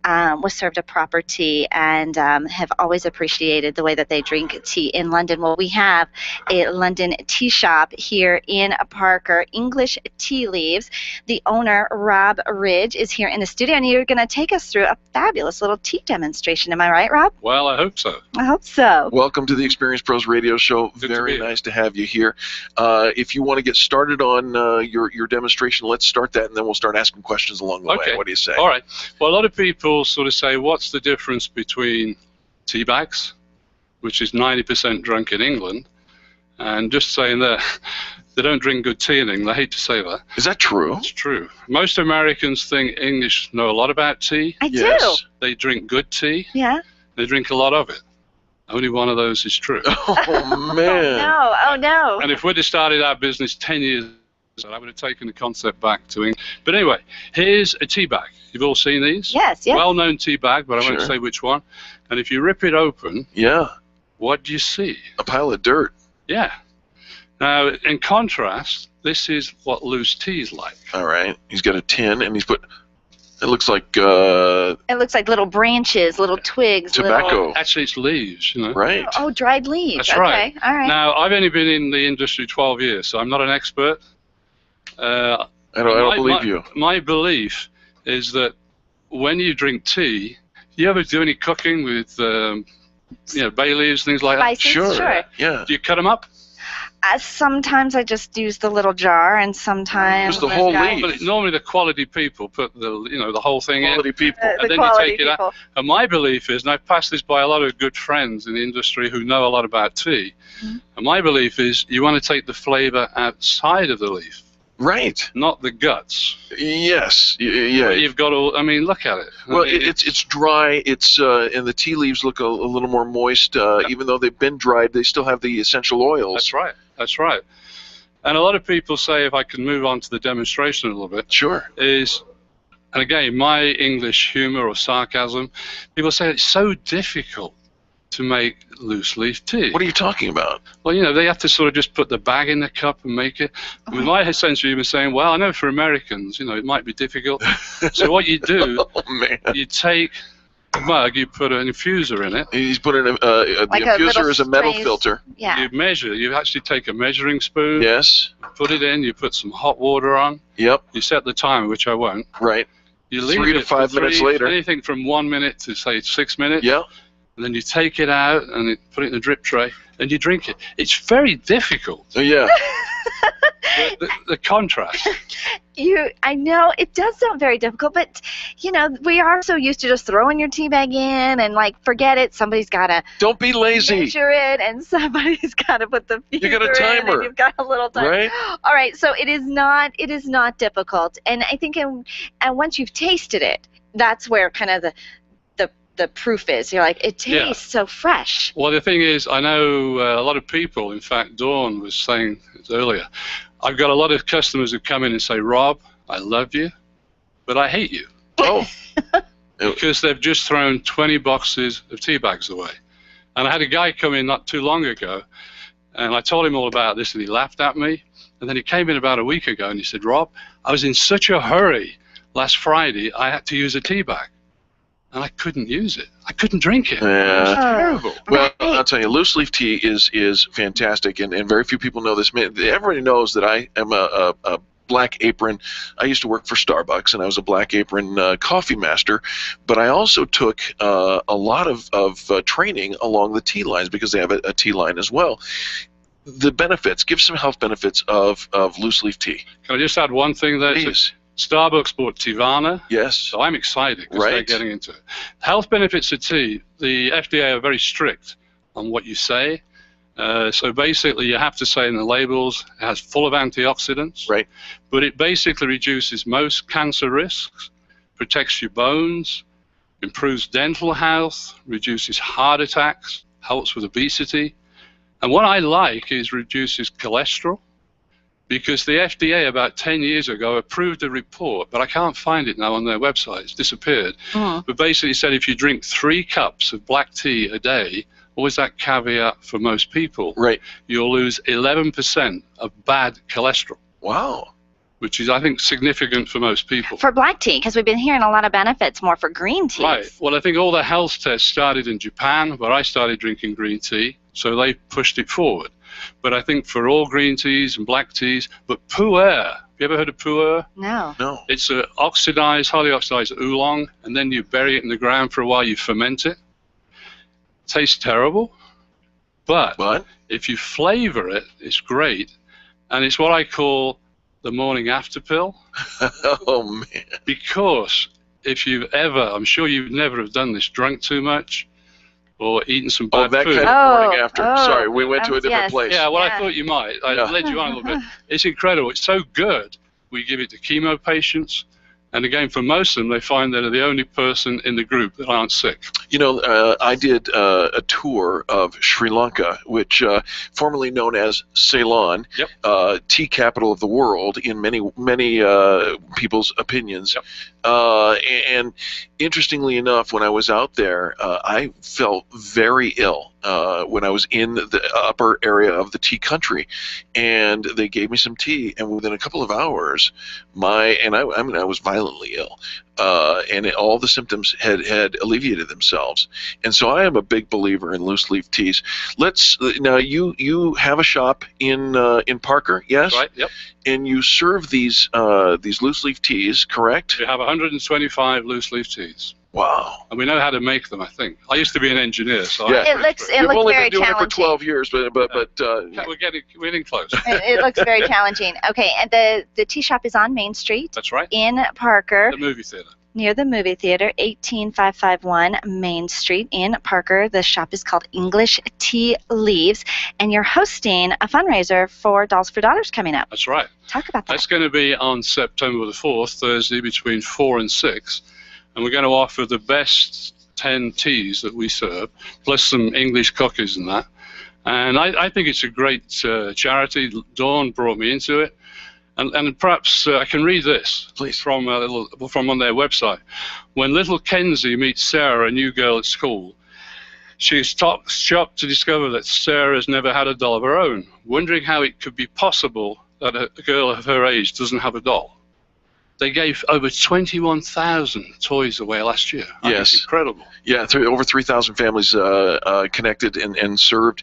was served a proper tea, and have always appreciated the way that they drink tea in London. Well, we have a London tea shop here in Parker, English Tea Leaves. The owner, Rob Ridge, is here in the studio, and you're going to take us through a fabulous little tea demonstration. Am I right, Rob? Well, I hope so. I hope so. Welcome to the Experience Pros Radio Show. Very nice to have you here. If you want to get started on your demonstration, let's start that, and then we'll start asking questions along the way. What do you say? All right. Well, a lot of people sort of say, what's the difference between tea bags, which is 90% drunk in England, and just saying that they don't drink good tea in England. I hate to say that. Is that true? It's true. Most Americans think English know a lot about tea. I do. They drink good tea. Yeah. They drink a lot of it. Only one of those is true. Oh, man. Oh, no. And if we'd have started our business 10 years ago, I would have taken the concept back to England. But anyway, here's a tea bag. You've all seen these? Yes, yes. Well-known tea bag, but I won't Sure. say which one. And if you rip it open, what do you see? A pile of dirt. Yeah. Now, in contrast, this is what loose tea is like. All right. He's got a tin, and he's put, it looks like It looks like little branches, little twigs. Tobacco. Actually, it's leaves, you know. Right. Oh, dried leaves. That's okay. right. All right. Now, I've only been in the industry 12 years, so I'm not an expert. I don't believe you. My belief is that when you drink tea, you ever do any cooking with, bay leaves, things like Spices, that? sure. Yeah. Do you cut them up? Sometimes I just use the little jar, and sometimes But normally the quality people put the whole thing in. Quality people. And then you take it out. And my belief is, and I've passed this by a lot of good friends in the industry who know a lot about tea, and my belief is you want to take the flavor outside of the leaf. Right. Not the guts. Yes. Yeah. You've got all. I mean, look at it. Well, I mean, it's dry. It's and the tea leaves look a little more moist. Even though they've been dried, they still have the essential oils. That's right. That's right. And a lot of people say, if I can move on to the demonstration a little bit, sure, and again, my English humor or sarcasm, people say it's so difficult to make loose leaf tea. What are you talking about? Well, they have to sort of just put the bag in the cup and make it. With my sense of humor saying, well, I know for Americans, it might be difficult. So what you do, you take a mug, you put an infuser in it. He's putting the infuser is a metal filter. Yeah. You measure. You actually take a measuring spoon. Yes. Put it in. You put some hot water on. Yep. You set the timer, which I won't. Right. You leave 3 to it 5 minutes later. Anything from 1 minute to say 6 minutes. Yeah. And then you take it out and put it in the drip tray and you drink it. It's very difficult. Yeah. the contrast. I know it does sound very difficult, but we are so used to just throwing your tea bag in and forget it. Somebody's got to don't be lazy. Measure it, and somebody's got to put the feeder you got a timer. in, and you've got a little timer. Right. All right, so it is not difficult, and I think and once you've tasted it, that's where kind of the proof is. You're like, it tastes so fresh. Well, the thing is, I know a lot of people, in fact, Dawn was saying it earlier, I've got a lot of customers who come in and say, Rob, I love you, but I hate you. Oh. Because they've just thrown 20 boxes of tea bags away. And I had a guy come in not too long ago, and I told him all about this, and he laughed at me. And then he came in about a week ago, and he said, Rob, I was in such a hurry last Friday, I had to use a tea bag. And I couldn't use it. I couldn't drink it. Yeah. It was terrible. Well, I'll tell you, loose leaf tea is fantastic, and very few people know this. Everybody knows that I am a Black Apron. I used to work for Starbucks, and I was a Black Apron coffee master, but I also took a lot of training along the tea lines because they have a tea line as well. The benefits, give some health benefits of loose leaf tea. Can I just add one thing there? Please. Starbucks bought Tivana. Yes. So I'm excited because Right. they're getting into it. Health benefits of tea, the FDA are very strict on what you say. So basically you have to say in the labels it has full of antioxidants. Right. But it basically reduces most cancer risks, protects your bones, improves dental health, reduces heart attacks, helps with obesity. And what I like is reduces cholesterol. Because the FDA about 10 years ago approved a report, but I can't find it now on their website. It's disappeared. But basically said if you drink 3 cups of black tea a day, always that caveat for most people, right, you'll lose 11% of bad cholesterol. Wow. Which is, I think, significant for most people. For black tea, because we've been hearing a lot of benefits more for green tea. Right. Well, I think all the health tests started in Japan, where I started drinking green tea, so they pushed it forward. But I think for all green teas and black teas, but pu'er, have you ever heard of pu'er? No. No. It's a highly oxidized oolong, and then you bury it in the ground for a while, you ferment it. Tastes terrible, but if you flavor it, it's great. And it's what I call the morning after pill. Oh, man. Because if you've ever, I'm sure you've never have done this, drunk too much, or eaten some bad that food. kind of morning after. Sorry, we went to a different place. Yeah, well, I thought you might. I led you on a little bit. It's incredible. It's so good. We give it to chemo patients. And again, for most of them, they find they're the only person in the group that aren't sick. You know, I did a tour of Sri Lanka, which formerly known as Ceylon, tea capital of the world in many people's opinions. And interestingly enough, when I was out there, I felt very ill when I was in the upper area of the tea country, and they gave me some tea, and within a couple of hours, I was violently ill, and all the symptoms had alleviated themselves. And so I am a big believer in loose leaf teas. Now you have a shop in Parker, yes? Right. Yep. And you serve these loose leaf teas, correct? We have 125 loose leaf teas. Wow. And we know how to make them, I think. I used to be an engineer, so It looks You've only very been doing challenging. it for 12 years, but we're getting close. It looks very challenging. Okay, and the tea shop is on Main Street. That's right. In Parker. The movie theater. Near the movie theater, 18551 Main Street in Parker. The shop is called English Tea Leaves, and you're hosting a fundraiser for Dolls for Daughters coming up. That's right. Talk about that. That's going to be on September the 4th, Thursday, between 4 and 6. And we're going to offer the best 10 teas that we serve, plus some English cookies and that. And I think it's a great charity. Dawn brought me into it. And perhaps I can read this, please, from on their website. When little Kenzie meets Sarah, a new girl at school, she's shocked to discover that Sarah has never had a doll of her own, wondering how it could be possible that a girl of her age doesn't have a doll. They gave over 21,000 toys away last year. Yes. Incredible. Yeah, over 3,000 families connected and served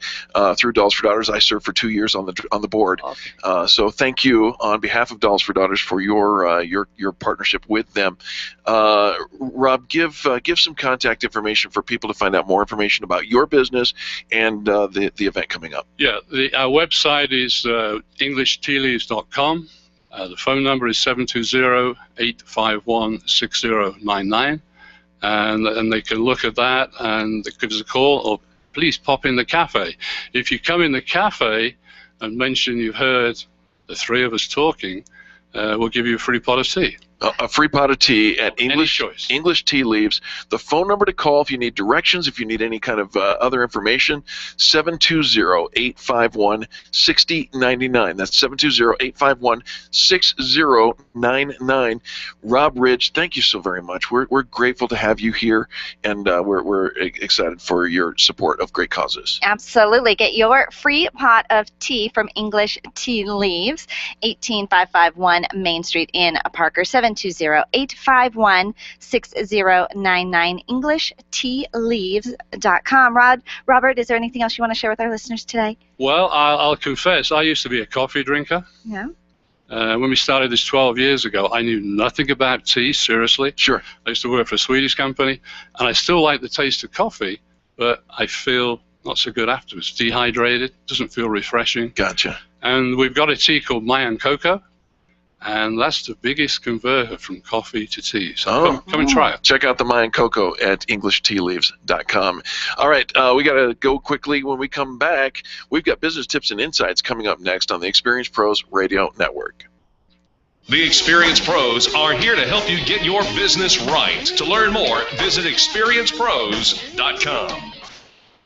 through Dolls for Daughters. I served for 2 years on the board. Okay. So thank you on behalf of Dolls for Daughters for your partnership with them. Rob, give some contact information for people to find out more information about your business and the event coming up. Yeah, our website is EnglishTealeaves.com. The phone number is 720-851-6099, and they can look at that and give us a call, or please pop in the cafe. If you come in the cafe and mention you've heard the three of us talking, we'll give you a free pot of tea. A free pot of tea at English Tea Leaves. The phone number to call if you need directions, if you need any kind of other information, 720-851-6099. That's 720-851-6099. Rob Ridge, thank you so very much. We're grateful to have you here, and we're excited for your support of great causes. Absolutely. Get your free pot of tea from English Tea Leaves, 18551 Main Street in Parker, 720-851-6099, EnglishTealeaves.com. Robert, is there anything else you want to share with our listeners today? Well, I'll confess, I used to be a coffee drinker. Yeah. When we started this 12 years ago, I knew nothing about tea, seriously. Sure. I used to work for a Swedish company, and I still like the taste of coffee, but I feel not so good afterwards. Dehydrated, doesn't feel refreshing. Gotcha. And we've got a tea called Mayan Cocoa, and that's the biggest converter from coffee to tea. So come and try it. Check out the Mayan Cocoa at EnglishTealeaves.com. All right, we got to go quickly. When we come back, we've got business tips and insights coming up next on the Experience Pros Radio Network. The Experience Pros are here to help you get your business right. To learn more, visit experiencepros.com.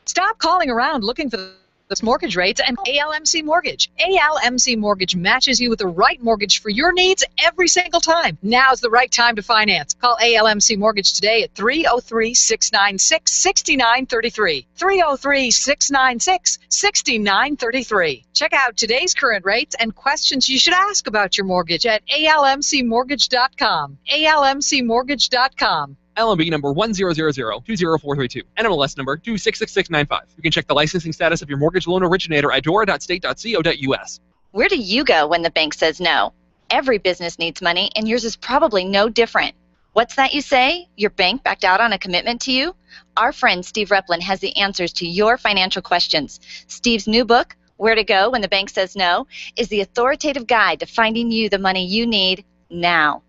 Stop calling around looking for the mortgage rates and ALMC Mortgage. ALMC Mortgage matches you with the right mortgage for your needs every single time. Now's the right time to finance. Call ALMC Mortgage today at 303-696-6933. 303-696-6933. Check out today's current rates and questions you should ask about your mortgage at almcmortgage.com. almcmortgage.com. LMB number 100020432. NMLS number 266695. You can check the licensing status of your mortgage loan originator at dora.state.co.us. Where do you go when the bank says no? Every business needs money, and yours is probably no different. What's that you say? Your bank backed out on a commitment to you? Our friend Steve Replin has the answers to your financial questions. Steve's new book, Where to Go When the Bank Says No, is the authoritative guide to finding you the money you need now.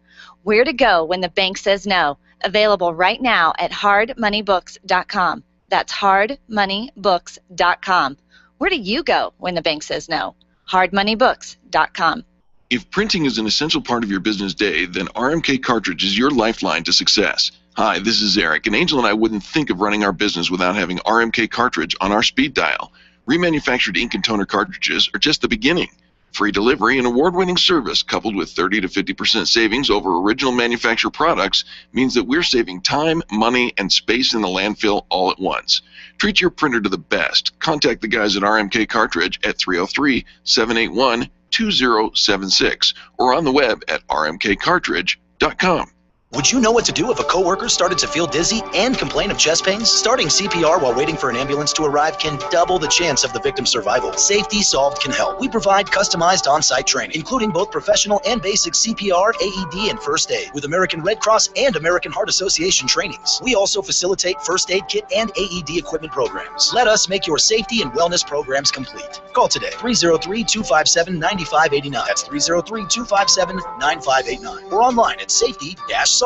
Where to Go When the Bank Says No. Available right now at hardmoneybooks.com. That's hardmoneybooks.com. Where do you go when the bank says no? hardmoneybooks.com. If printing is an essential part of your business day, then RMK Cartridge is your lifeline to success. Hi, this is Eric, and Angel and I wouldn't think of running our business without having RMK Cartridge on our speed dial. Remanufactured ink and toner cartridges are just the beginning. Free delivery and award-winning service coupled with 30 to 50% savings over original manufacturer products means that we're saving time, money, and space in the landfill all at once. Treat your printer to the best. Contact the guys at RMK Cartridge at 303-781-2076 or on the web at rmkcartridge.com. Would you know what to do if a coworker started to feel dizzy and complain of chest pains? Starting CPR while waiting for an ambulance to arrive can double the chance of the victim's survival. Safety Solved can help. We provide customized on-site training, including both professional and basic CPR, AED, and first aid, with American Red Cross and American Heart Association trainings. We also facilitate first aid kit and AED equipment programs. Let us make your safety and wellness programs complete. Call today, 303-257-9589. That's 303-257-9589. Or online at safety-solved.com.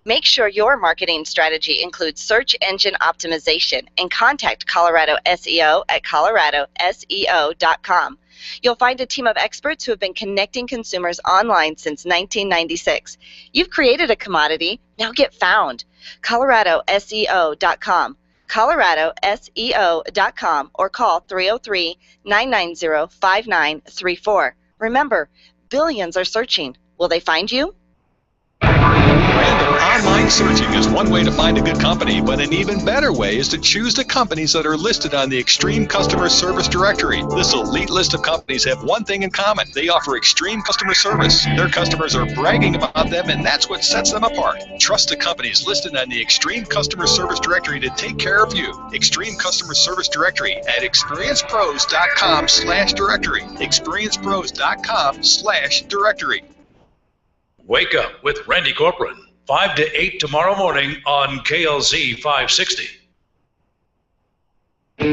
Make sure your marketing strategy includes search engine optimization and contact Colorado SEO at coloradoseo.com. You'll find a team of experts who have been connecting consumers online since 1996. You've created a commodity, now get found. coloradoseo.com. coloradoseo.com or call 303-990-5934. Remember, billions are searching. Will they find you? Online searching is one way to find a good company, but an even better way is to choose the companies that are listed on the Extreme Customer Service Directory. This elite list of companies have one thing in common. They offer extreme customer service. Their customers are bragging about them, and that's what sets them apart. Trust the companies listed on the Extreme Customer Service Directory to take care of you. Extreme Customer Service Directory at experiencepros.com/directory. experiencepros.com/directory. Wake up with Randy Corcoran, 5 to 8 tomorrow morning on KLZ 560. The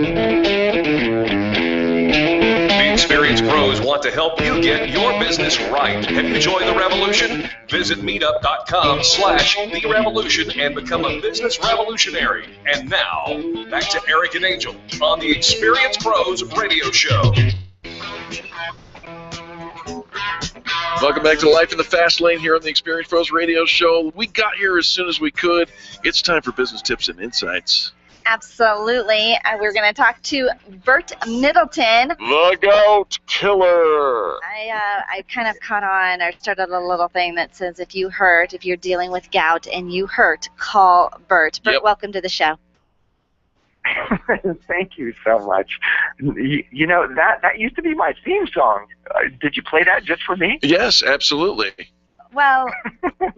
experienced pros want to help you get your business right. Have you joined the revolution? Visit meetup.com/The Revolution and become a business revolutionary. And now, back to Eric and Angel on the Experienced Pros Radio Show. Welcome back to Life in the Fast Lane here on the Experience Pros Radio Show. We got here as soon as we could. It's time for business tips and insights. Absolutely. We're going to talk to Bert Middleton. The Goat Killer. I kind of caught on or started a little thing that says if you're dealing with gout and you hurt, call Bert. Bert, welcome to the show. Thank you so much. You know, that used to be my theme song. Did you play that just for me? Yes, absolutely. Well,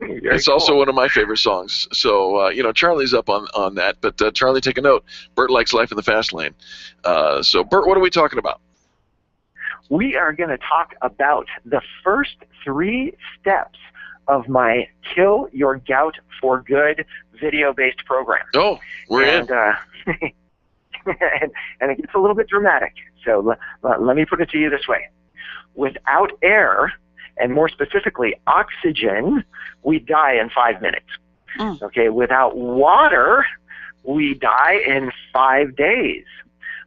it's also one of my favorite songs. So, Charlie's up on that. But, Charlie, take a note. Bert likes Life in the Fast Lane. So, Bert, what are we talking about? We are going to talk about the first 3 steps of my Kill Your Gout for Good video-based program. Oh, we're in. And it gets a little bit dramatic. So let me put it to you this way. Without air, and more specifically oxygen, we die in 5 minutes. Okay, without water, we die in 5 days.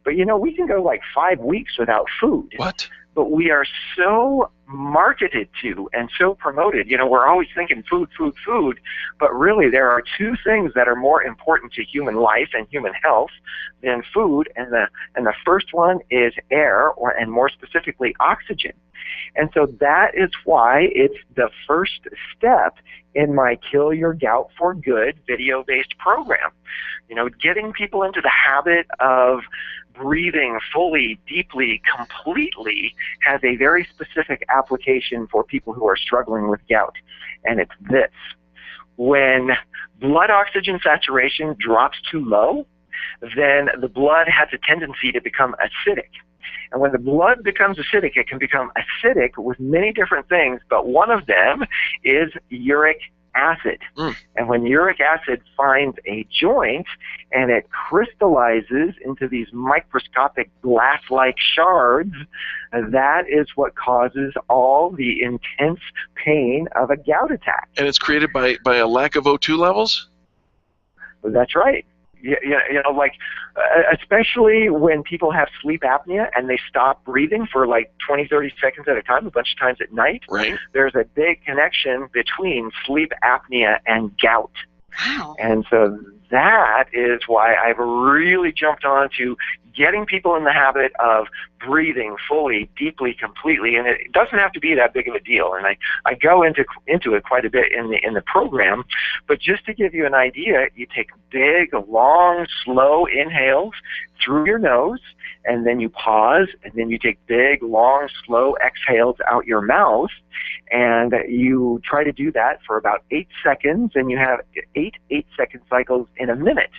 But, we can go like 5 weeks without food. What? But we are so marketed to and so promoted. We're always thinking food, food, food, but really there are 2 things that are more important to human life and human health than food, and the first one is air, and more specifically oxygen. And so that is why it's the first step in my Kill Your Gout for Good video-based program. Getting people into the habit of breathing fully, deeply, completely has a very specific application for people who are struggling with gout. And it's this. When blood oxygen saturation drops too low, then the blood has a tendency to become acidic. And when the blood becomes acidic, it can become acidic with many different things, but one of them is uric acid. And when uric acid finds a joint and it crystallizes into these microscopic glass-like shards, that is what causes all the intense pain of a gout attack. And it's created by a lack of O2 levels? That's right. Especially when people have sleep apnea and they stop breathing for like 20, 30 seconds at a time, a bunch of times at night. Right. There's a big connection between sleep apnea and gout. Wow. And so that is why I've really jumped on to getting people in the habit of breathing fully, deeply, completely, and it doesn't have to be that big of a deal. And I go into it quite a bit in the program, but just to give you an idea, you take big, long, slow inhales through your nose, and then you pause, and then you take big, long, slow exhales out your mouth, and you try to do that for about 8 seconds, and you have 8 8-second cycles in a minute.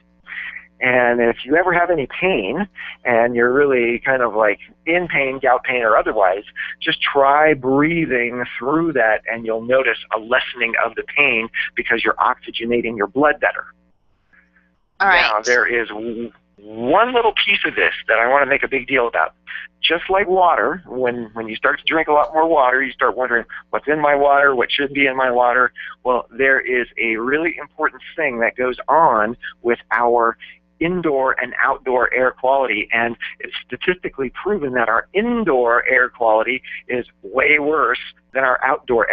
And if you ever have any pain and you're really kind of like in pain, gout pain or otherwise, just try breathing through that and you'll notice a lessening of the pain because you're oxygenating your blood better. All right. Now, there is one little piece of this that I want to make a big deal about. Just like water, when you start to drink a lot more water, you start wondering what's in my water, what should be in my water. Well, there is a really important thing that goes on with our indoor and outdoor air quality, and it's statistically proven that our indoor air quality is way worse than our outdoor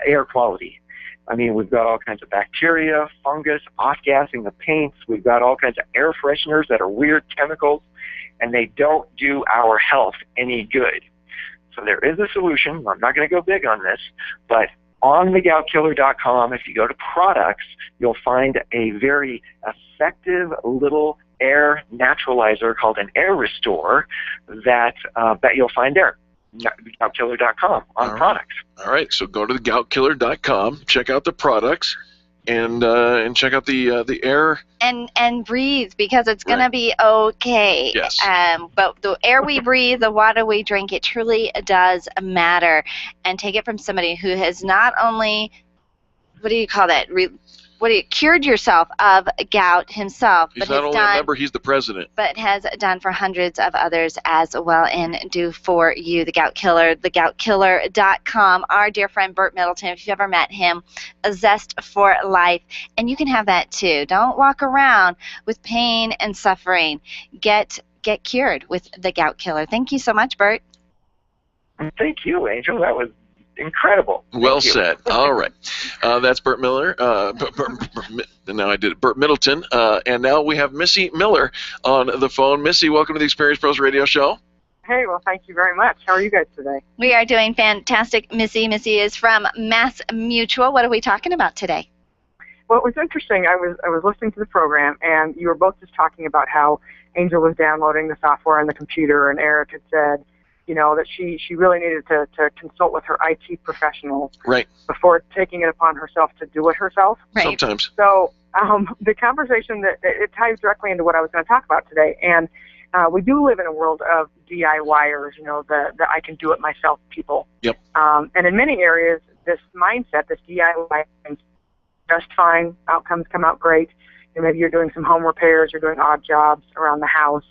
air quality. I mean, we've got all kinds of bacteria, fungus, off-gassing the paints. We've got all kinds of air fresheners that are weird chemicals, and they don't do our health any good. So there is a solution. I'm not going to go big on this, but on thegoutkiller.com, if you go to products, you'll find a very effective little air naturalizer called an air restore that you'll find there. Goutkiller.com on products. All right, so go to thegoutkiller.com, check out the products, and check out the air. And breathe, because it's going to be okay. Yes. But the air we breathe, the water we drink, it truly does matter. And take it from somebody who has not only, what do you call that? Cured yourself of gout himself. He's not only a member, he's the president. But has done for hundreds of others as well, and do for you. The Gout Killer, thegoutkiller.com. Our dear friend Bert Middleton, if you've ever met him, a zest for life. And you can have that too. Don't walk around with pain and suffering. Get cured with the Gout Killer. Thank you so much, Bert. Thank you, Angel. That was incredible. Well said. All right. That's Bert Miller. Now I did it. Bert Middleton. And now we have Missy Miller on the phone. Missy, welcome to the Experience Pros Radio Show. Hey, well, thank you very much. How are you guys today? We are doing fantastic, Missy. Missy is from Mass Mutual. What are we talking about today? Well, it was interesting. I was listening to the program, and you were both just talking about how Angel was downloading the software on the computer, and Eric had said, you know, that she really needed to consult with her IT professional before taking it upon herself to do it herself. Right. Sometimes. So the conversation, it ties directly into what I was going to talk about today. And we do live in a world of DIYers, you know, the I can do it myself people. Yep. And in many areas, this mindset, this DIY, is just fine. Outcomes come out great. You know, maybe you're doing some home repairs, you're doing odd jobs around the house,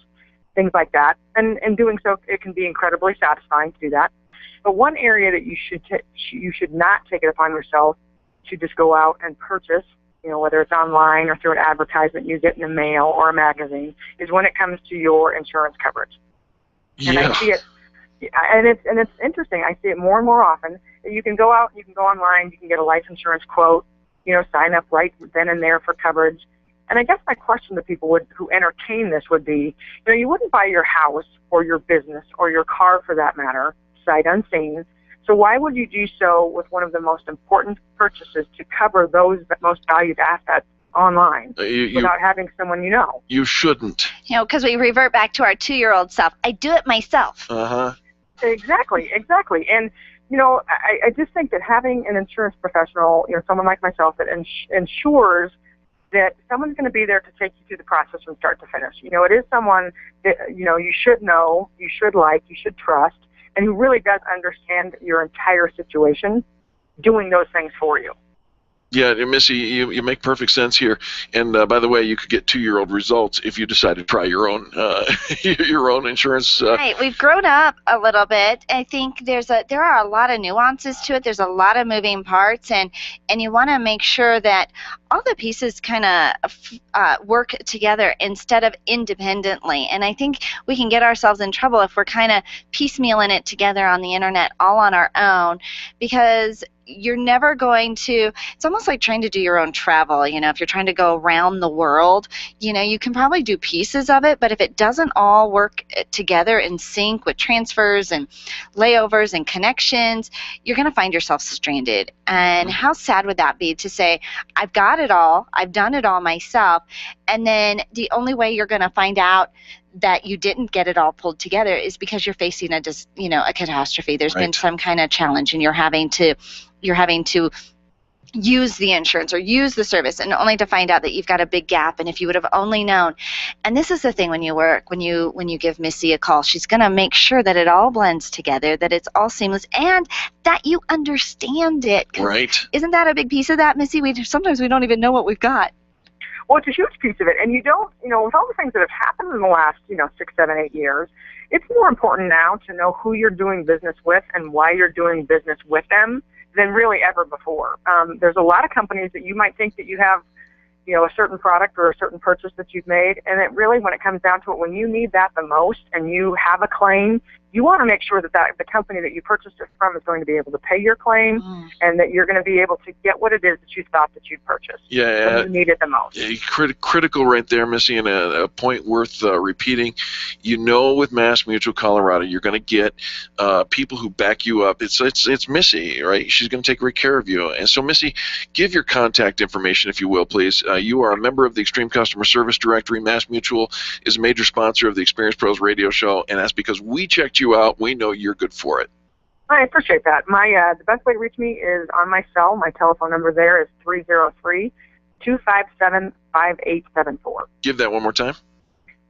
things like that. And in doing so, it can be incredibly satisfying to do that. But one area that you should not take it upon yourself to just go out and purchase, you know, whether it's online or through an advertisement you get in the mail or a magazine, is when it comes to your insurance coverage. Yeah. And I see it, and it's interesting. I see it more and more often. You can go out, you can go online, you can get a life insurance quote, you know, sign up right then and there for coverage. And I guess my question to people who entertain this would be, you know, you wouldn't buy your house or your business or your car, for that matter, sight unseen. So why would you do so with one of the most important purchases to cover those most valued assets online without having someone you know? You shouldn't. You know, because we revert back to our 2-year-old self. I do it myself. Uh-huh. Exactly. And, you know, I just think that having an insurance professional, you know, someone like myself that ensures that someone's going to be there to take you through the process from start to finish. You know, it is someone that, you know, you should know, you should like, you should trust, and who really does understand your entire situation, doing those things for you. Yeah, Missy, you make perfect sense here. And by the way, you could get 2-year-old results if you decide to try your own insurance. Right, we've grown up a little bit. I think there are a lot of nuances to it. There's a lot of moving parts, and you want to make sure that all the pieces kind of work together instead of independently. And I think we can get ourselves in trouble if we're kind of piecemealing it together on the internet all on our own, because you're never going to, it's almost like trying to do your own travel. You know, if you're trying to go around the world, you know, you can probably do pieces of it, but if it doesn't all work together in sync with transfers and layovers and connections, you're going to find yourself stranded. And how sad would that be to say, I've got it all, I've done it all myself, and then the only way you're going to find out that you didn't get it all pulled together is because you're facing a catastrophe. There's been some kind of challenge, and you're having to use the insurance or use the service, and only to find out that you've got a big gap. And if you would have only known. And this is the thing when you give Missy a call, she's going to make sure that it all blends together, that it's all seamless, and that you understand it. Right. Isn't that a big piece of that, Missy? Sometimes we don't even know what we've got. Well, it's a huge piece of it. And you don't, you know, with all the things that have happened in the last, 6, 7, 8 years, it's more important now to know who you're doing business with and why you're doing business with them than really ever before. There's a lot of companies that you might think that you have, a certain product or a certain purchase that you've made, and it really, when it comes down to it, when you need that the most and you have a claim, you want to make sure that the company that you purchased it from is going to be able to pay your claim and that you're going to be able to get what it is that you thought that you'd purchased when you need it the most. Critical right there, Missy, and a point worth repeating. You know, with Mass Mutual Colorado, you're going to get people who back you up. It's Missy, right? She's going to take great care of you. And so, Missy, give your contact information, if you will, please. You are a member of the Extreme Customer Service Directory. Mass Mutual is a major sponsor of the Experience Pros radio show, and that's because we checked you out. We know you're good for it. I appreciate that. The best way to reach me is on my cell. My telephone number there is 303-257-5874. Give that one more time.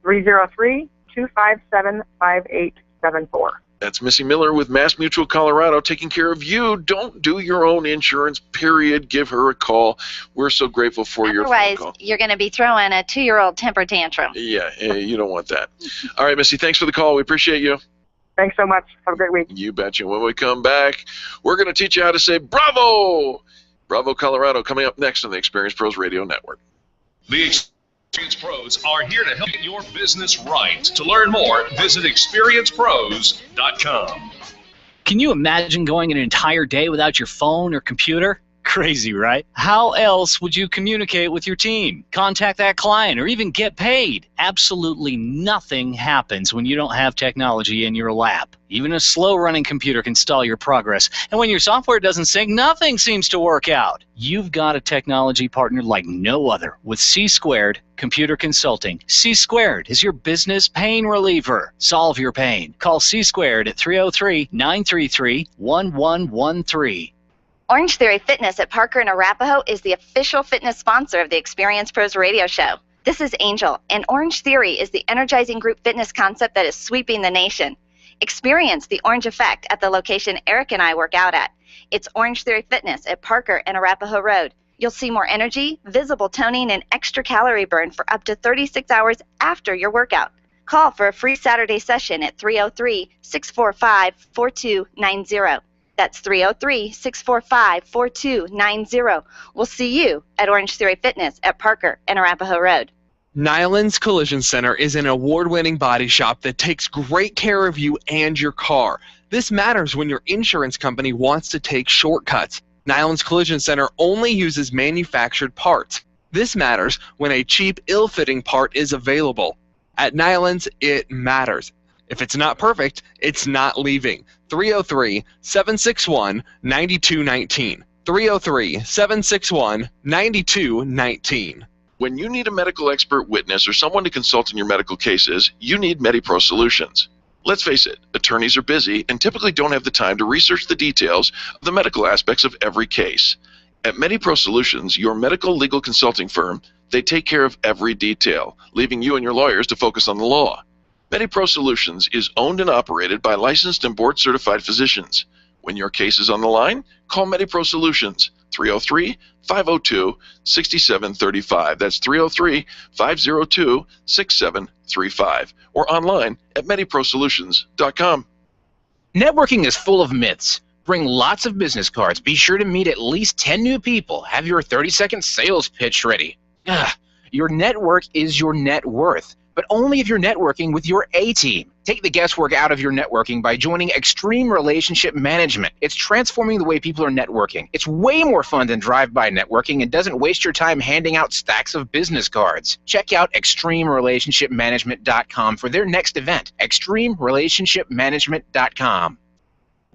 303-257-5874. That's Missy Miller with Mass Mutual Colorado, taking care of you. Don't do your own insurance, period. Give her a call. We're so grateful for your phone call. Otherwise, you're going to be throwing a 2-year-old temper tantrum. Yeah, you don't want that. All right, Missy, thanks for the call. We appreciate you. Thanks so much. Have a great week. You betcha. When we come back, we're going to teach you how to say bravo. Bravo, Colorado, coming up next on the Experience Pros Radio Network. The Experience Pros are here to help get your business right. To learn more, visit experiencepros.com. Can you imagine going an entire day without your phone or computer? Crazy, right? How else would you communicate with your team, contact that client, or even get paid? Absolutely nothing happens when you don't have technology in your lap. Even a slow-running computer can stall your progress. And when your software doesn't sync, nothing seems to work out. You've got a technology partner like no other with C-Squared Computer Consulting. C-Squared is your business pain reliever. Solve your pain. Call C-Squared at 303-933-1113. Orange Theory Fitness at Parker and Arapahoe is the official fitness sponsor of the Experience Pros radio show. This is Angel, and Orange Theory is the energizing group fitness concept that is sweeping the nation. Experience the orange effect at the location Eric and I work out at. It's Orange Theory Fitness at Parker and Arapahoe Road. You'll see more energy, visible toning, and extra calorie burn for up to 36 hours after your workout. Call for a free Saturday session at 303-645-4290. That's 303-645-4290. We'll see you at Orange Theory Fitness at Parker and Arapahoe Road. Nyland's Collision Center is an award-winning body shop that takes great care of you and your car. This matters when your insurance company wants to take shortcuts. Nyland's Collision Center only uses manufactured parts. This matters when a cheap, ill-fitting part is available. At Nyland's, it matters. If it's not perfect, it's not leaving. 303-761-9219. 303-761-9219. When you need a medical expert witness or someone to consult in your medical cases, you need MediPro Solutions. Let's face it, attorneys are busy and typically don't have the time to research the details of the medical aspects of every case. At MediPro Solutions, your medical legal consulting firm, they take care of every detail, leaving you and your lawyers to focus on the law. MediPro Solutions is owned and operated by licensed and board-certified physicians. When your case is on the line, call MediPro Solutions, 303-502-6735. That's 303-502-6735. Or online at MediProSolutions.com. Networking is full of myths. Bring lots of business cards. Be sure to meet at least 10 new people. Have your 30-second sales pitch ready. Your network is your net worth, but only if you're networking with your A-team. Take the guesswork out of your networking by joining Extreme Relationship Management. It's transforming the way people are networking. It's way more fun than drive-by networking and doesn't waste your time handing out stacks of business cards. Check out ExtremeRelationshipManagement.com for their next event, ExtremeRelationshipManagement.com.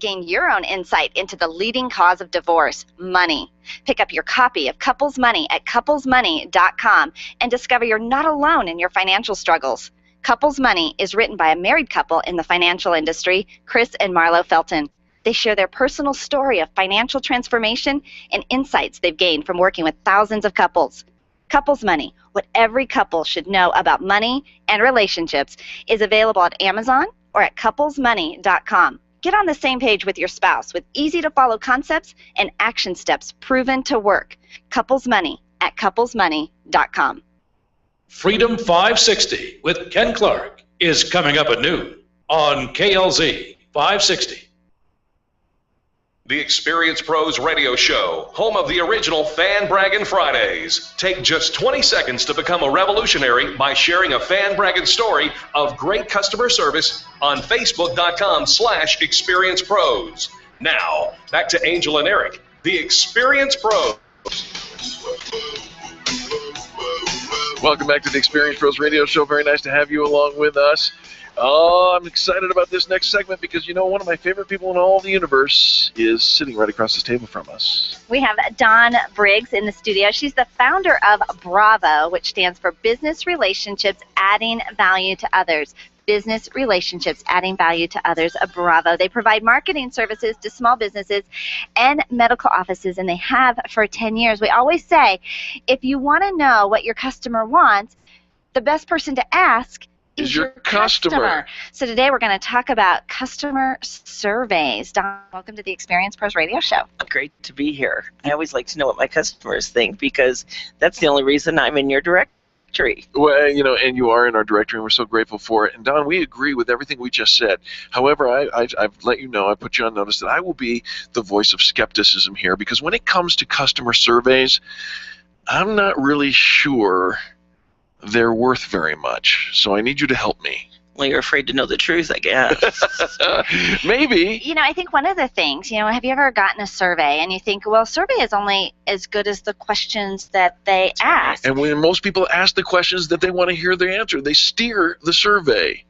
Gain your own insight into the leading cause of divorce, money. Pick up your copy of Couples Money at couplesmoney.com and discover you're not alone in your financial struggles. Couples Money is written by a married couple in the financial industry, Chris and Marlo Felton. They share their personal story of financial transformation and insights they've gained from working with thousands of couples. Couples Money, what every couple should know about money and relationships, is available at Amazon or at couplesmoney.com. Get on the same page with your spouse with easy-to-follow concepts and action steps proven to work. Couples Money at couplesmoney.com. Freedom 560 with Ken Clark is coming up at noon on KLZ 560. The Experience Pros Radio Show, home of the original Fan Braggin' Fridays. Take just 20 seconds to become a revolutionary by sharing a Fan Braggin' story of great customer service on Facebook.com/Experience Pros. Now, back to Angel and Eric, the Experience Pros. Welcome back to the Experience Pros Radio Show. Very nice to have you along with us. Oh, I'm excited about this next segment because, you know, one of my favorite people in all the universe is sitting right across this table from us. We have Dawn Briggs in the studio. She's the founder of Bravo, which stands for Business Relationships Adding Value to Others. Business Relationships Adding Value to Others, Bravo. They provide marketing services to small businesses and medical offices, and they have for 10 years. We always say, if you want to know what your customer wants, the best person to ask is your customer. So today we're going to talk about customer surveys. Don, welcome to the Experience Pros Radio Show. Great to be here. I always like to know what my customers think because that's the only reason I'm in your directory. Well, you know, and you are in our directory, and we're so grateful for it. And Don, we agree with everything we just said. However, I've let you know, I put you on notice that I will be the voice of skepticism here because when it comes to customer surveys, I'm not really sure they're worth very much. So I need you to help me. Well, you're afraid to know the truth, I guess. Maybe. You know, I think one of the things, you know, have you ever gotten a survey and you think, well, survey is only as good as the questions that they ask. And when most people ask the questions that they want to hear the answer, they steer the survey.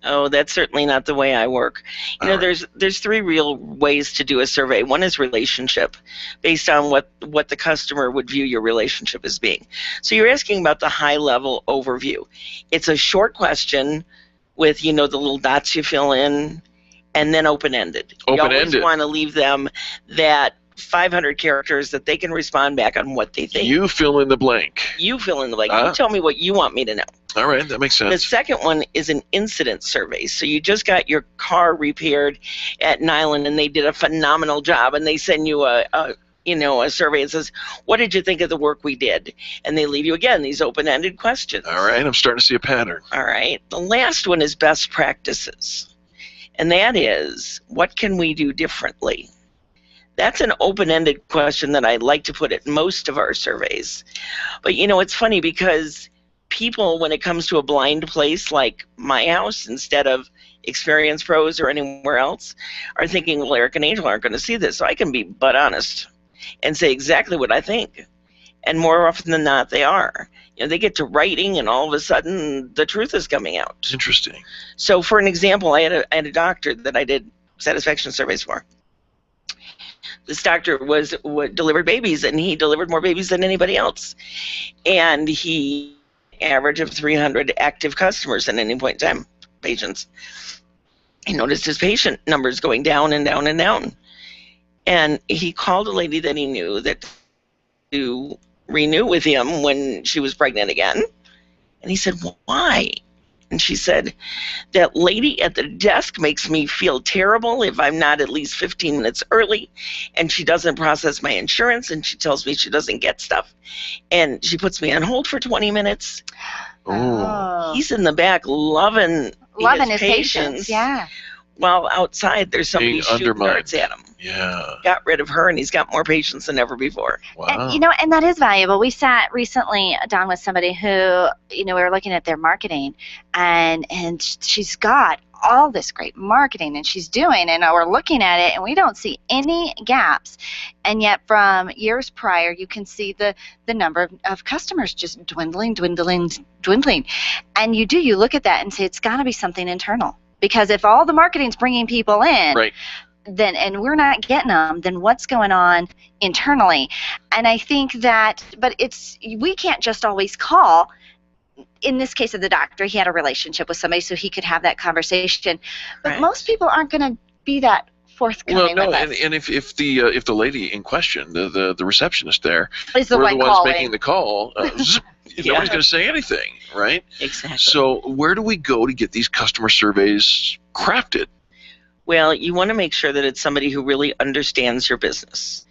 Oh, that's certainly not the way I work. You know, there's three real ways to do a survey. One is relationship, based on what the customer would view your relationship as being. So you're asking about the high-level overview. It's a short question with, you know, the little dots you fill in, and then open-ended. Open-ended. You always want to leave them that 500 characters that they can respond back on what they think. You fill in the blank. You fill in the blank. You tell me what you want me to know. All right, that makes sense. The second one is an incident survey. So you just got your car repaired at Nyland, and they did a phenomenal job, and they send you a survey that says, what did you think of the work we did? And they leave you, again, these open-ended questions. All right, I'm starting to see a pattern. All right. The last one is best practices. And that is, what can we do differently? That's an open-ended question that I like to put at most of our surveys. But, you know, it's funny because people, when it comes to a blind place like my house instead of Experience Pros or anywhere else, are thinking, well, Eric and Angel aren't going to see this, so I can be butt honest and say exactly what I think. And more often than not, they are. You know, they get to writing, and all of a sudden, the truth is coming out. Interesting. So, for an example, I had a doctor that I did satisfaction surveys for. This doctor delivered babies, and he delivered more babies than anybody else. And he average of 300 active customers at any point in time, patients. He noticed his patient numbers going down and down and down. And he called a lady that he knew that to renew with him when she was pregnant again. And he said, why? And she said, that lady at the desk makes me feel terrible if I'm not at least 15 minutes early, and she doesn't process my insurance, and she tells me she doesn't get stuff, and she puts me on hold for 20 minutes. Oh. He's in the back loving his patients. Yeah. While outside there's somebody Being shooting undermined. darts at him. Yeah. Got rid of her, and he's got more patients than ever before. Wow. And, you know, and that is valuable. We sat recently, Don, with somebody who, you know, we were looking at their marketing, and she's got all this great marketing, and she's doing, and we're looking at it, and we don't see any gaps. And yet from years prior, you can see the number of customers just dwindling. And you look at that and say, it's got to be something internal. Because if all the marketing's bringing people in, right, then and we're not getting them, then what's going on internally? And I think that, but we can't just always call. In this case of the doctor, he had a relationship with somebody, so he could have that conversation. But most people aren't going to be that forthcoming. Well, no, with us. and if the lady in question, the receptionist there, is the were one the ones calling. making the call, nobody's going to say anything, right? Exactly. So where do we go to get these customer surveys crafted? Well, you want to make sure that it's somebody who really understands your business.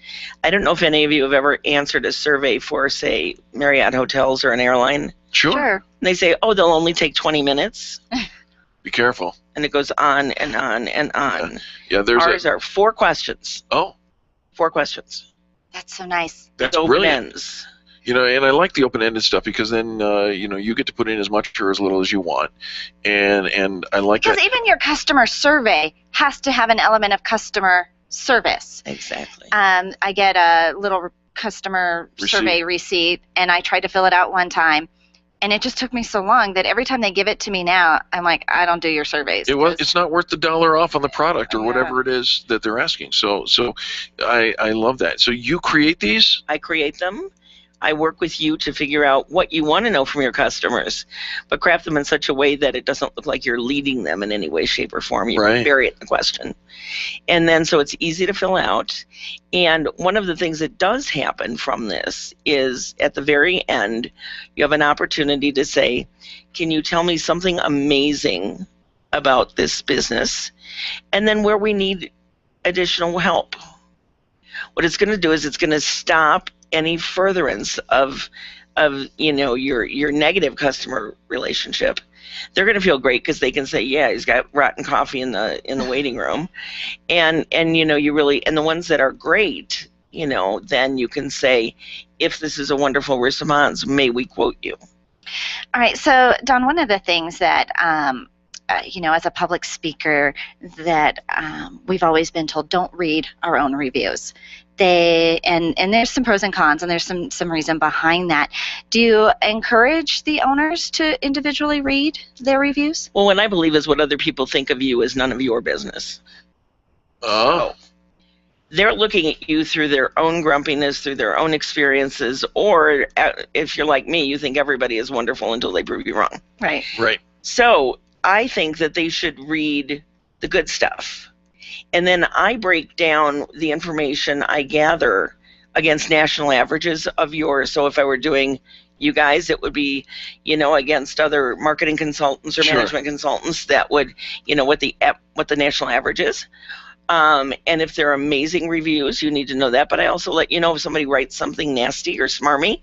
I don't know if any of you have ever answered a survey for, say, Marriott Hotels or an airline. Sure. And they say, oh, they'll only take 20 minutes. Be careful. And it goes on and on and on. Yeah, Ours are 4 questions. Oh. 4 questions. That's so nice. That's Open brilliant. ends. You know, and I like the open-ended stuff because then you get to put in as much or as little as you want, and I like Because that. even your customer survey has to have an element of customer service. Exactly. I get a little customer survey receipt, and I tried to fill it out one time, and it just took me so long that every time they give it to me now, I'm like, I don't do your surveys. It's not worth the $1 off on the product or whatever it is that they're asking. So I love that. So you create these? I create them. I work with you to figure out what you want to know from your customers, but craft them in such a way that it doesn't look like you're leading them in any way, shape, or form. You bury it in the question. And then so it's easy to fill out. And one of the things that does happen from this is at the very end, you have an opportunity to say, can you tell me something amazing about this business? And then where we need additional help. What it's going to do is it's going to stop any furtherance of your negative customer relationship. They're going to feel great because they can say, yeah, he's got rotten coffee in the waiting room, and you really, and the ones that are great, then you can say, if this is a wonderful response, may we quote you. All right, so Dawn, one of the things that as a public speaker that we've always been told, don't read our own reviews. And there's some pros and cons, and there's some reason behind that. Do you encourage the owners to individually read their reviews? Well, what I believe is what other people think of you is none of your business. Oh. They're looking at you through their own grumpiness, through their own experiences, or if you're like me, you think everybody is wonderful until they prove you wrong. Right. Right. So I think that they should read the good stuff. And then I break down the information I gather against national averages of yours. So if I were doing you guys, it would be, against other marketing consultants or management consultants that would, what the national average is. And if they're amazing reviews, you need to know that. But I also let you know if somebody writes something nasty or smarmy,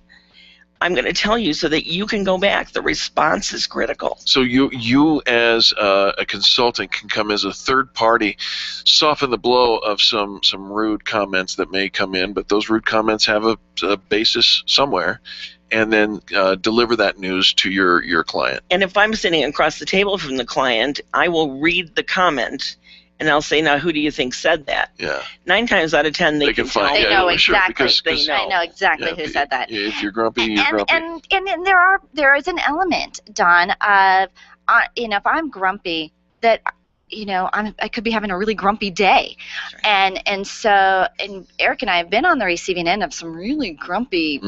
I'm going to tell you so that you can go back. The response is critical. So you as a consultant can come as a third party, soften the blow of some rude comments that may come in, but those rude comments have a basis somewhere, and then deliver that news to your client. And if I'm sitting across the table from the client, I will read the comment, and I'll say, now, who do you think said that? Yeah. 9 times out of 10, they can find. tell. They know exactly. Because I know exactly who said that. If you're grumpy, you're grumpy. And there is an element, Don, of if I'm grumpy, that I could be having a really grumpy day, and so Eric and I have been on the receiving end of some really grumpy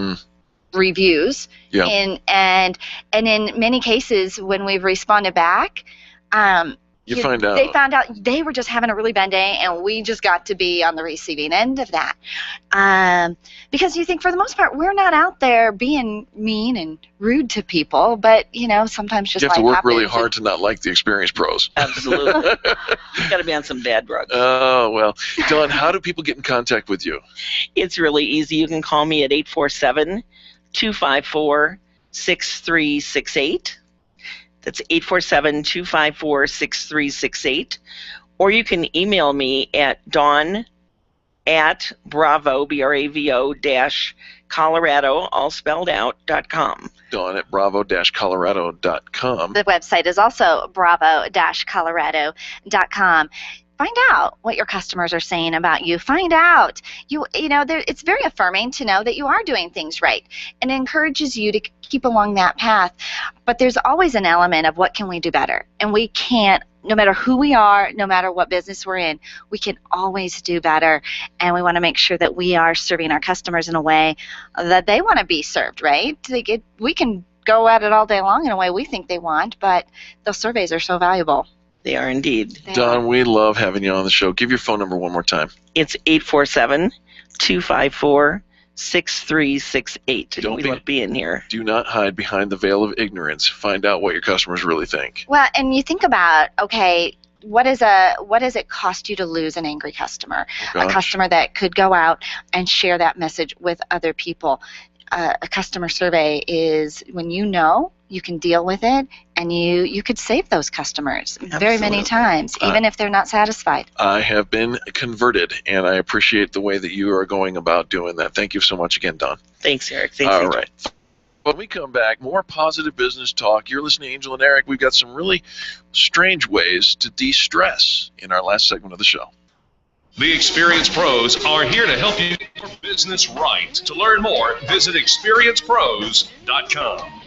reviews, and in many cases when we've responded back. You find out. They found out they were just having a really bad day, and we just got to be on the receiving end of that. Because you think, for the most part, we're not out there being mean and rude to people, but, sometimes just you have to work happens. really hard to not like the experienced pros. Absolutely. You've got to be on some bad drugs. Oh, well. Dawn, how do people get in contact with you? It's really easy. You can call me at 847-254-6368. That's 847-254-6368. Or you can email me at dawn@bravo, B-R-A-V-O, Colorado, all spelled out, .com. Dawn at bravo-colorado.com. The website is also bravo-colorado.com. Find out what your customers are saying about you. Find out. It's very affirming to know that you are doing things right, and it encourages you to keep along that path. But there's always an element of what can we do better, and we can't. No matter who we are, no matter what business we're in, we can always do better, and we want to make sure that we are serving our customers in a way that they want to be served. Right? We can go at it all day long in a way we think they want, but those surveys are so valuable. They are indeed. Dawn, we love having you on the show. Give your phone number one more time. It's 847-254-6368. We love being here. Do not hide behind the veil of ignorance. Find out what your customers really think. Well, and you think about, okay, what does it cost you to lose an angry customer? A customer that could go out and share that message with other people. A customer survey is when you can deal with it, and you could save those customers very many times, even if they're not satisfied. I have been converted, and I appreciate the way that you are going about doing that. Thank you so much again, Don. Thanks, Eric. Thanks, All Angel. right. When we come back, more positive business talk. You're listening to Angel and Eric. We've got some really strange ways to de-stress in our last segment of the show. The experienced pros are here to help you get your business right. To learn more, visit experiencepros.com.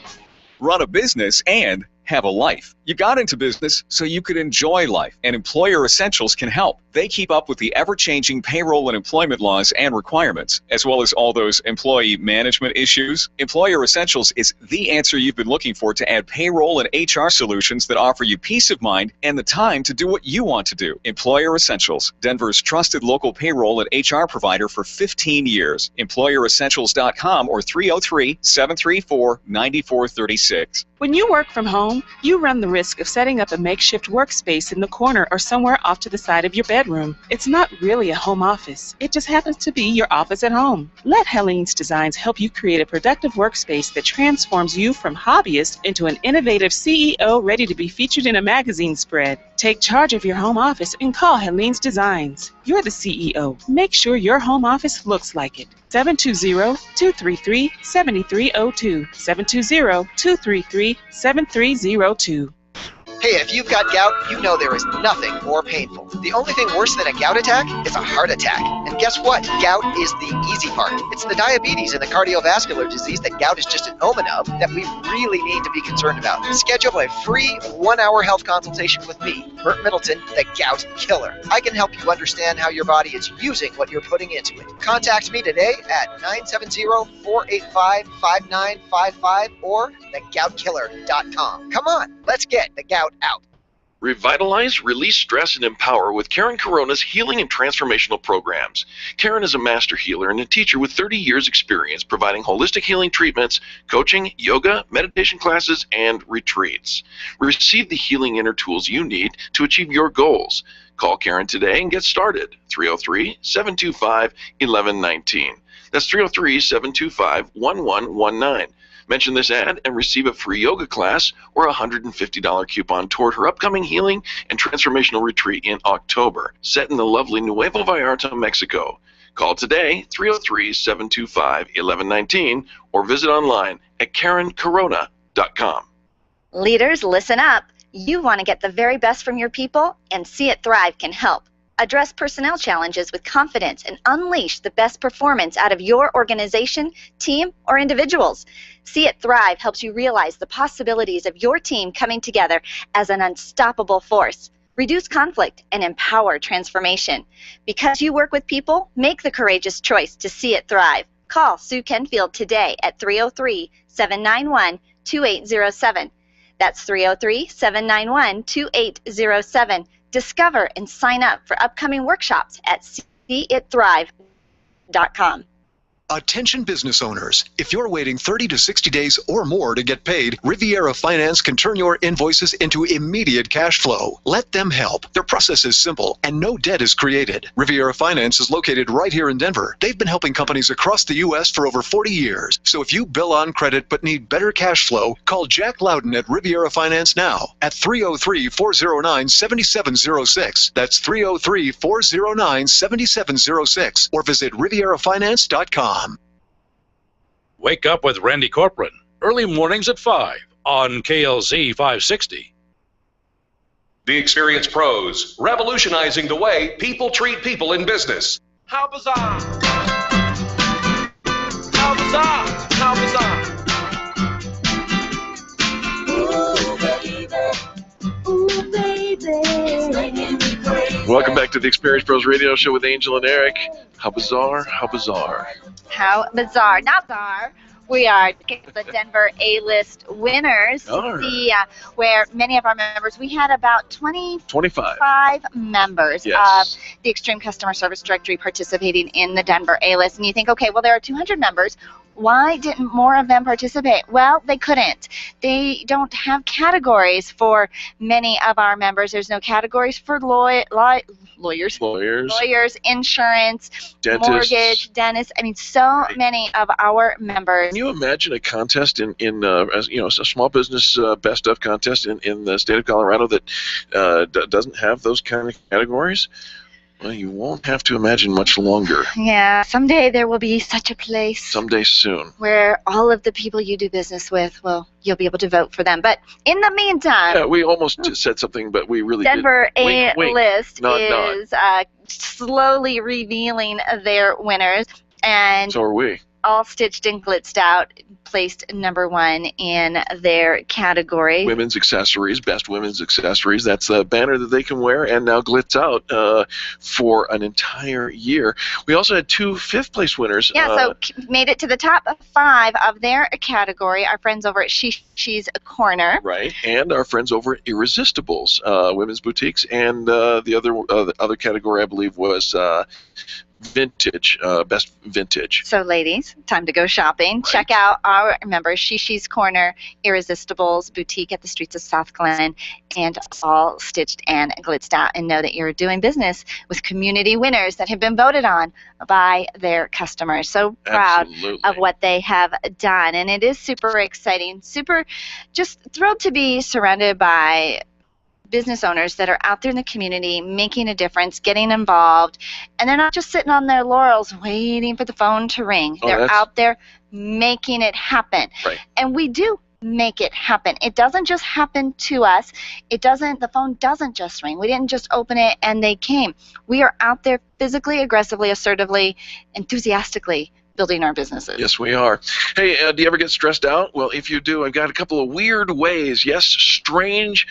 Run a business and have a life. You got into business so you could enjoy life, and Employer Essentials can help. They keep up with the ever-changing payroll and employment laws and requirements, as well as all those employee management issues. Employer Essentials is the answer you've been looking for to add payroll and HR solutions that offer you peace of mind and the time to do what you want to do. Employer Essentials, Denver's trusted local payroll and HR provider for 15 years. EmployerEssentials.com or 303-734-9436. When you work from home, you run the risk of setting up a makeshift workspace in the corner or somewhere off to the side of your bedroom. It's not really a home office. It just happens to be your office at home. Let Helene's Designs help you create a productive workspace that transforms you from hobbyist into an innovative CEO ready to be featured in a magazine spread. Take charge of your home office and call Helene's Designs. You're the CEO. Make sure your home office looks like it. 720-233-7302. 720-233-7302. Hey, if you've got gout, you know there is nothing more painful. The only thing worse than a gout attack is a heart attack. And guess what? Gout is the easy part. It's the diabetes and the cardiovascular disease that gout is just an omen of that we really need to be concerned about. Schedule a free 1-hour health consultation with me, Bert Middleton, the Gout Killer. I can help you understand how your body is using what you're putting into it. Contact me today at 970-485-5955 or thegoutkiller.com. Come on, let's get the gout out. Revitalize, release stress, and empower with Karen Corona's healing and transformational programs. Karen is a master healer and a teacher with 30 years experience providing holistic healing treatments, coaching, yoga, meditation classes, and retreats. Receive the healing inner tools you need to achieve your goals. Call Karen today and get started. 303-725-1119. That's 303-725-1119. Mention this ad and receive a free yoga class or a $150 coupon toward her upcoming healing and transformational retreat in October, set in the lovely Nuevo Vallarta, Mexico. Call today, 303-725-1119, or visit online at KarenCorona.com. Leaders, listen up. You want to get the very best from your people, and See It Thrive can help. Address personnel challenges with confidence and unleash the best performance out of your organization, team, or individuals. See It Thrive helps you realize the possibilities of your team coming together as an unstoppable force. Reduce conflict and empower transformation. Because you work with people, make the courageous choice to see it thrive. Call Sue Kenfield today at 303-791-2807. That's 303-791-2807. Discover and sign up for upcoming workshops at seeitthrive.com. Attention business owners, if you're waiting 30 to 60 days or more to get paid, Riviera Finance can turn your invoices into immediate cash flow. Let them help. Their process is simple and no debt is created. Riviera Finance is located right here in Denver. They've been helping companies across the U.S. for over 40 years. So if you bill on credit but need better cash flow, call Jack Loudon at Riviera Finance now at 303-409-7706. That's 303-409-7706 or visit rivierafinance.com. Wake up with Randy Corcoran, early mornings at 5 on KLZ 560. The experienced pros, revolutionizing the way people treat people in business. How bizarre! How bizarre! How bizarre! Ooh, baby. Ooh, baby. It's making me crazy. Welcome back to the Experienced Pros Radio Show with Angel and Eric. How bizarre, how bizarre. How bizarre. Not bizarre. We are the Denver A-list winners. All See where many of our members, we had about 25 members Yes. of the Extreme Customer Service Directory participating in the Denver A-list. And you think, okay, well, there are 200 members. Why didn't more of them participate? Well, they couldn't. They don't have categories for many of our members. There's no categories for lawyers, insurance, Dentists. mortgage, dentists. I mean, so many of our members. Can you imagine a contest in as you know, a small business best of contest in the state of Colorado that doesn't have those kind of categories? Well, you won't have to imagine much longer. Yeah, someday there will be such a place. Someday soon. Where all of the people you do business with, well, you'll be able to vote for them. But in the meantime, Yeah, we almost said something, but we really Denver didn't. Wink, A-list nod, is slowly revealing their winners. And So are we. All Stitched and Glitzed Out placed number 1 in their category. Women's accessories, best women's accessories. That's a banner that they can wear and now glitz out for an entire year. We also had 2 fifth-place winners. Yeah, so made it to the top 5 of their category. Our friends over at She's Corner. Right, and our friends over at Irresistibles, women's boutiques, and the other category I believe was vintage, best vintage. So, ladies, time to go shopping. Right. Check out our members, She's Corner, Irresistibles, Boutique at the Streets of South Glen, and All Stitched and Glitzed Out, and know that you're doing business with community winners that have been voted on by their customers. So proud of what they have done, and it is super exciting, super just thrilled to be surrounded by business owners that are out there in the community making a difference, getting involved, and they're not just sitting on their laurels waiting for the phone to ring. They're out there making it happen. Right. And we do make it happen. It doesn't just happen to us. The phone doesn't just ring. We didn't just open it and they came. We are out there physically, aggressively, assertively, enthusiastically building our businesses. Yes, we are. Hey, do you ever get stressed out? Well, if you do, I've got a couple of weird ways, yes, strange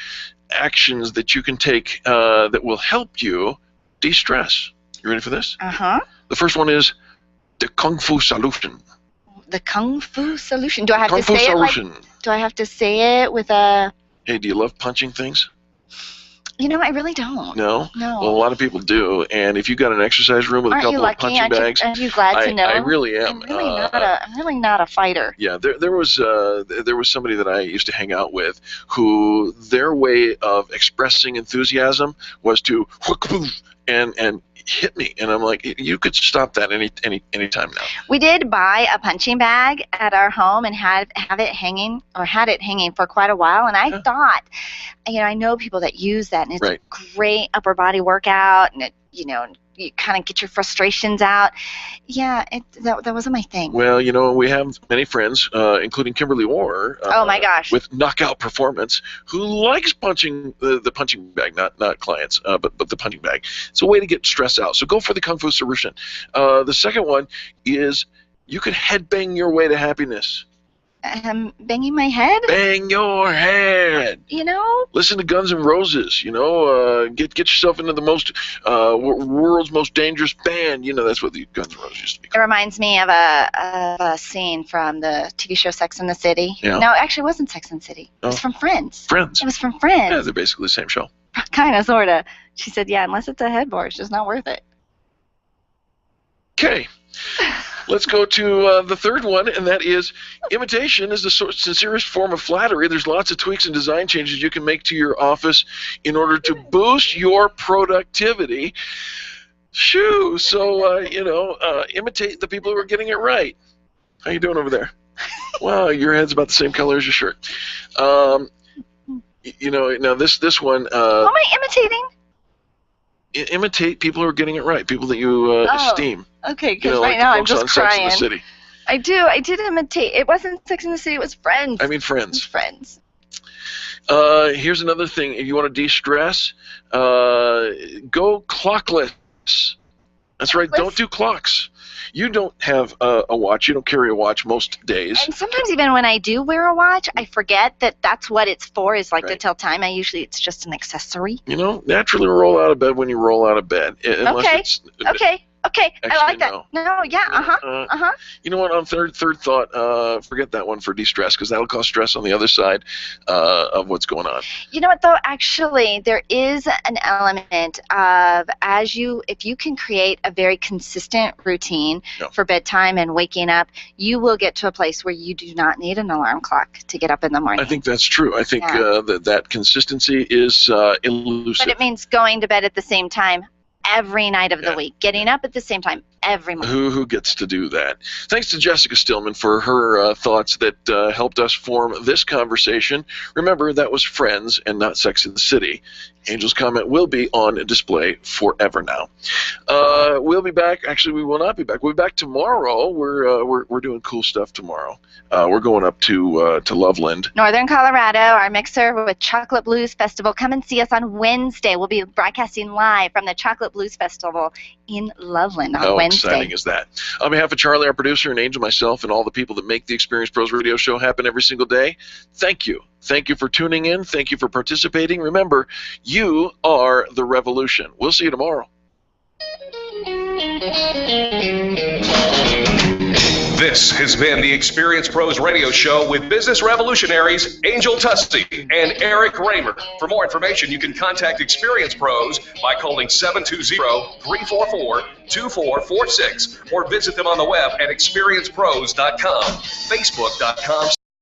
actions that you can take that will help you de-stress. You ready for this? Uh-huh. The first one is the Kung Fu solution. The Kung Fu solution. Do I have Kung to Fu say solution. it do I have to say it with a... Hey, do you love punching things? You know, I really don't. No? No. Well, a lot of people do, and if you've got an exercise room with a couple of punching bags, Aren't you glad to know? I really am. I'm really not a fighter. Yeah, there was somebody that I used to hang out with who their way of expressing enthusiasm was to and hit me, and I'm like, you could stop that any time now. We did buy a punching bag at our home and had it hanging for quite a while, and I thought, I know people that use that, and it's a great upper body workout, and you kind of get your frustrations out. Yeah, that wasn't my thing. Well, we have many friends, including Kimberly Orr. Oh my gosh. With Knockout Performance, who likes punching the punching bag, not clients, but the punching bag. It's a way to get stressed out. So go for the Kung Fu solution. The second one is you could headbang your way to happiness. Banging my head? Bang your head. Listen to Guns N' Roses. Get yourself into the world's most dangerous band. That's what the Guns N' Roses used to be. It reminds me of a scene from the TV show Sex and the City. Yeah. No, actually, it wasn't Sex and the City. It was from Friends. Friends. It was from Friends. Yeah, they're basically the same show. Kind of, sort of. She said, yeah, unless it's a headboard, it's just not worth it. Okay. Let's go to the third one, and that is imitation is the sincerest form of flattery. There's lots of tweaks and design changes you can make to your office in order to boost your productivity. Shoo! So, imitate the people who are getting it right. How you doing over there? Wow, your head's about the same color as your shirt. Now this one... Who am I imitating? Imitate people who are getting it right, people that you esteem. Okay, because right now I'm just crying. Sex and the City. I did imitate. It wasn't Sex and the City, it was Friends. I mean Friends. Friends. Here's another thing. If you want to de-stress, go clockless. That's right, don't do clocks. You don't have a watch. You don't carry a watch most days. And sometimes even when I do wear a watch, I forget that that's what it's for, is to tell time. It's just an accessory. Naturally roll out of bed when you roll out of bed. Okay. Okay, Actually, I like that. No, yeah, You know what? On third thought, forget that one for de-stress, because that'll cause stress on the other side of what's going on. You know what, though? Actually, there is an element of if you can create a very consistent routine for bedtime and waking up, you will get to a place where you do not need an alarm clock to get up in the morning. I think that's true. I think that consistency is elusive. But it means going to bed at the same time every night of the week, getting up at the same time every morning. Who gets to do that? Thanks to Jessica Stillman for her thoughts that helped us form this conversation. Remember, that was Friends and not Sex in the City. Angel's comment will be on display forever now. We'll be back. Actually, we will not be back. We'll be back tomorrow. We're doing cool stuff tomorrow. We're going up to Loveland, Northern Colorado, our mixer with Chocolate Blues Festival. Come and see us on Wednesday. We'll be broadcasting live from the Chocolate Blues Festival in Loveland on Wednesday. How exciting is that? On behalf of Charlie, our producer, and Angel, myself, and all the people that make the Experience Pros radio show happen every single day, thank you. Thank you for tuning in. Thank you for participating. Remember, you are the revolution. We'll see you tomorrow. This has been the Experience Pros radio show with business revolutionaries Angel Tussey and Eric Raymer. For more information, you can contact Experience Pros by calling 720-344-2446 or visit them on the web at experiencepros.com, facebook.com.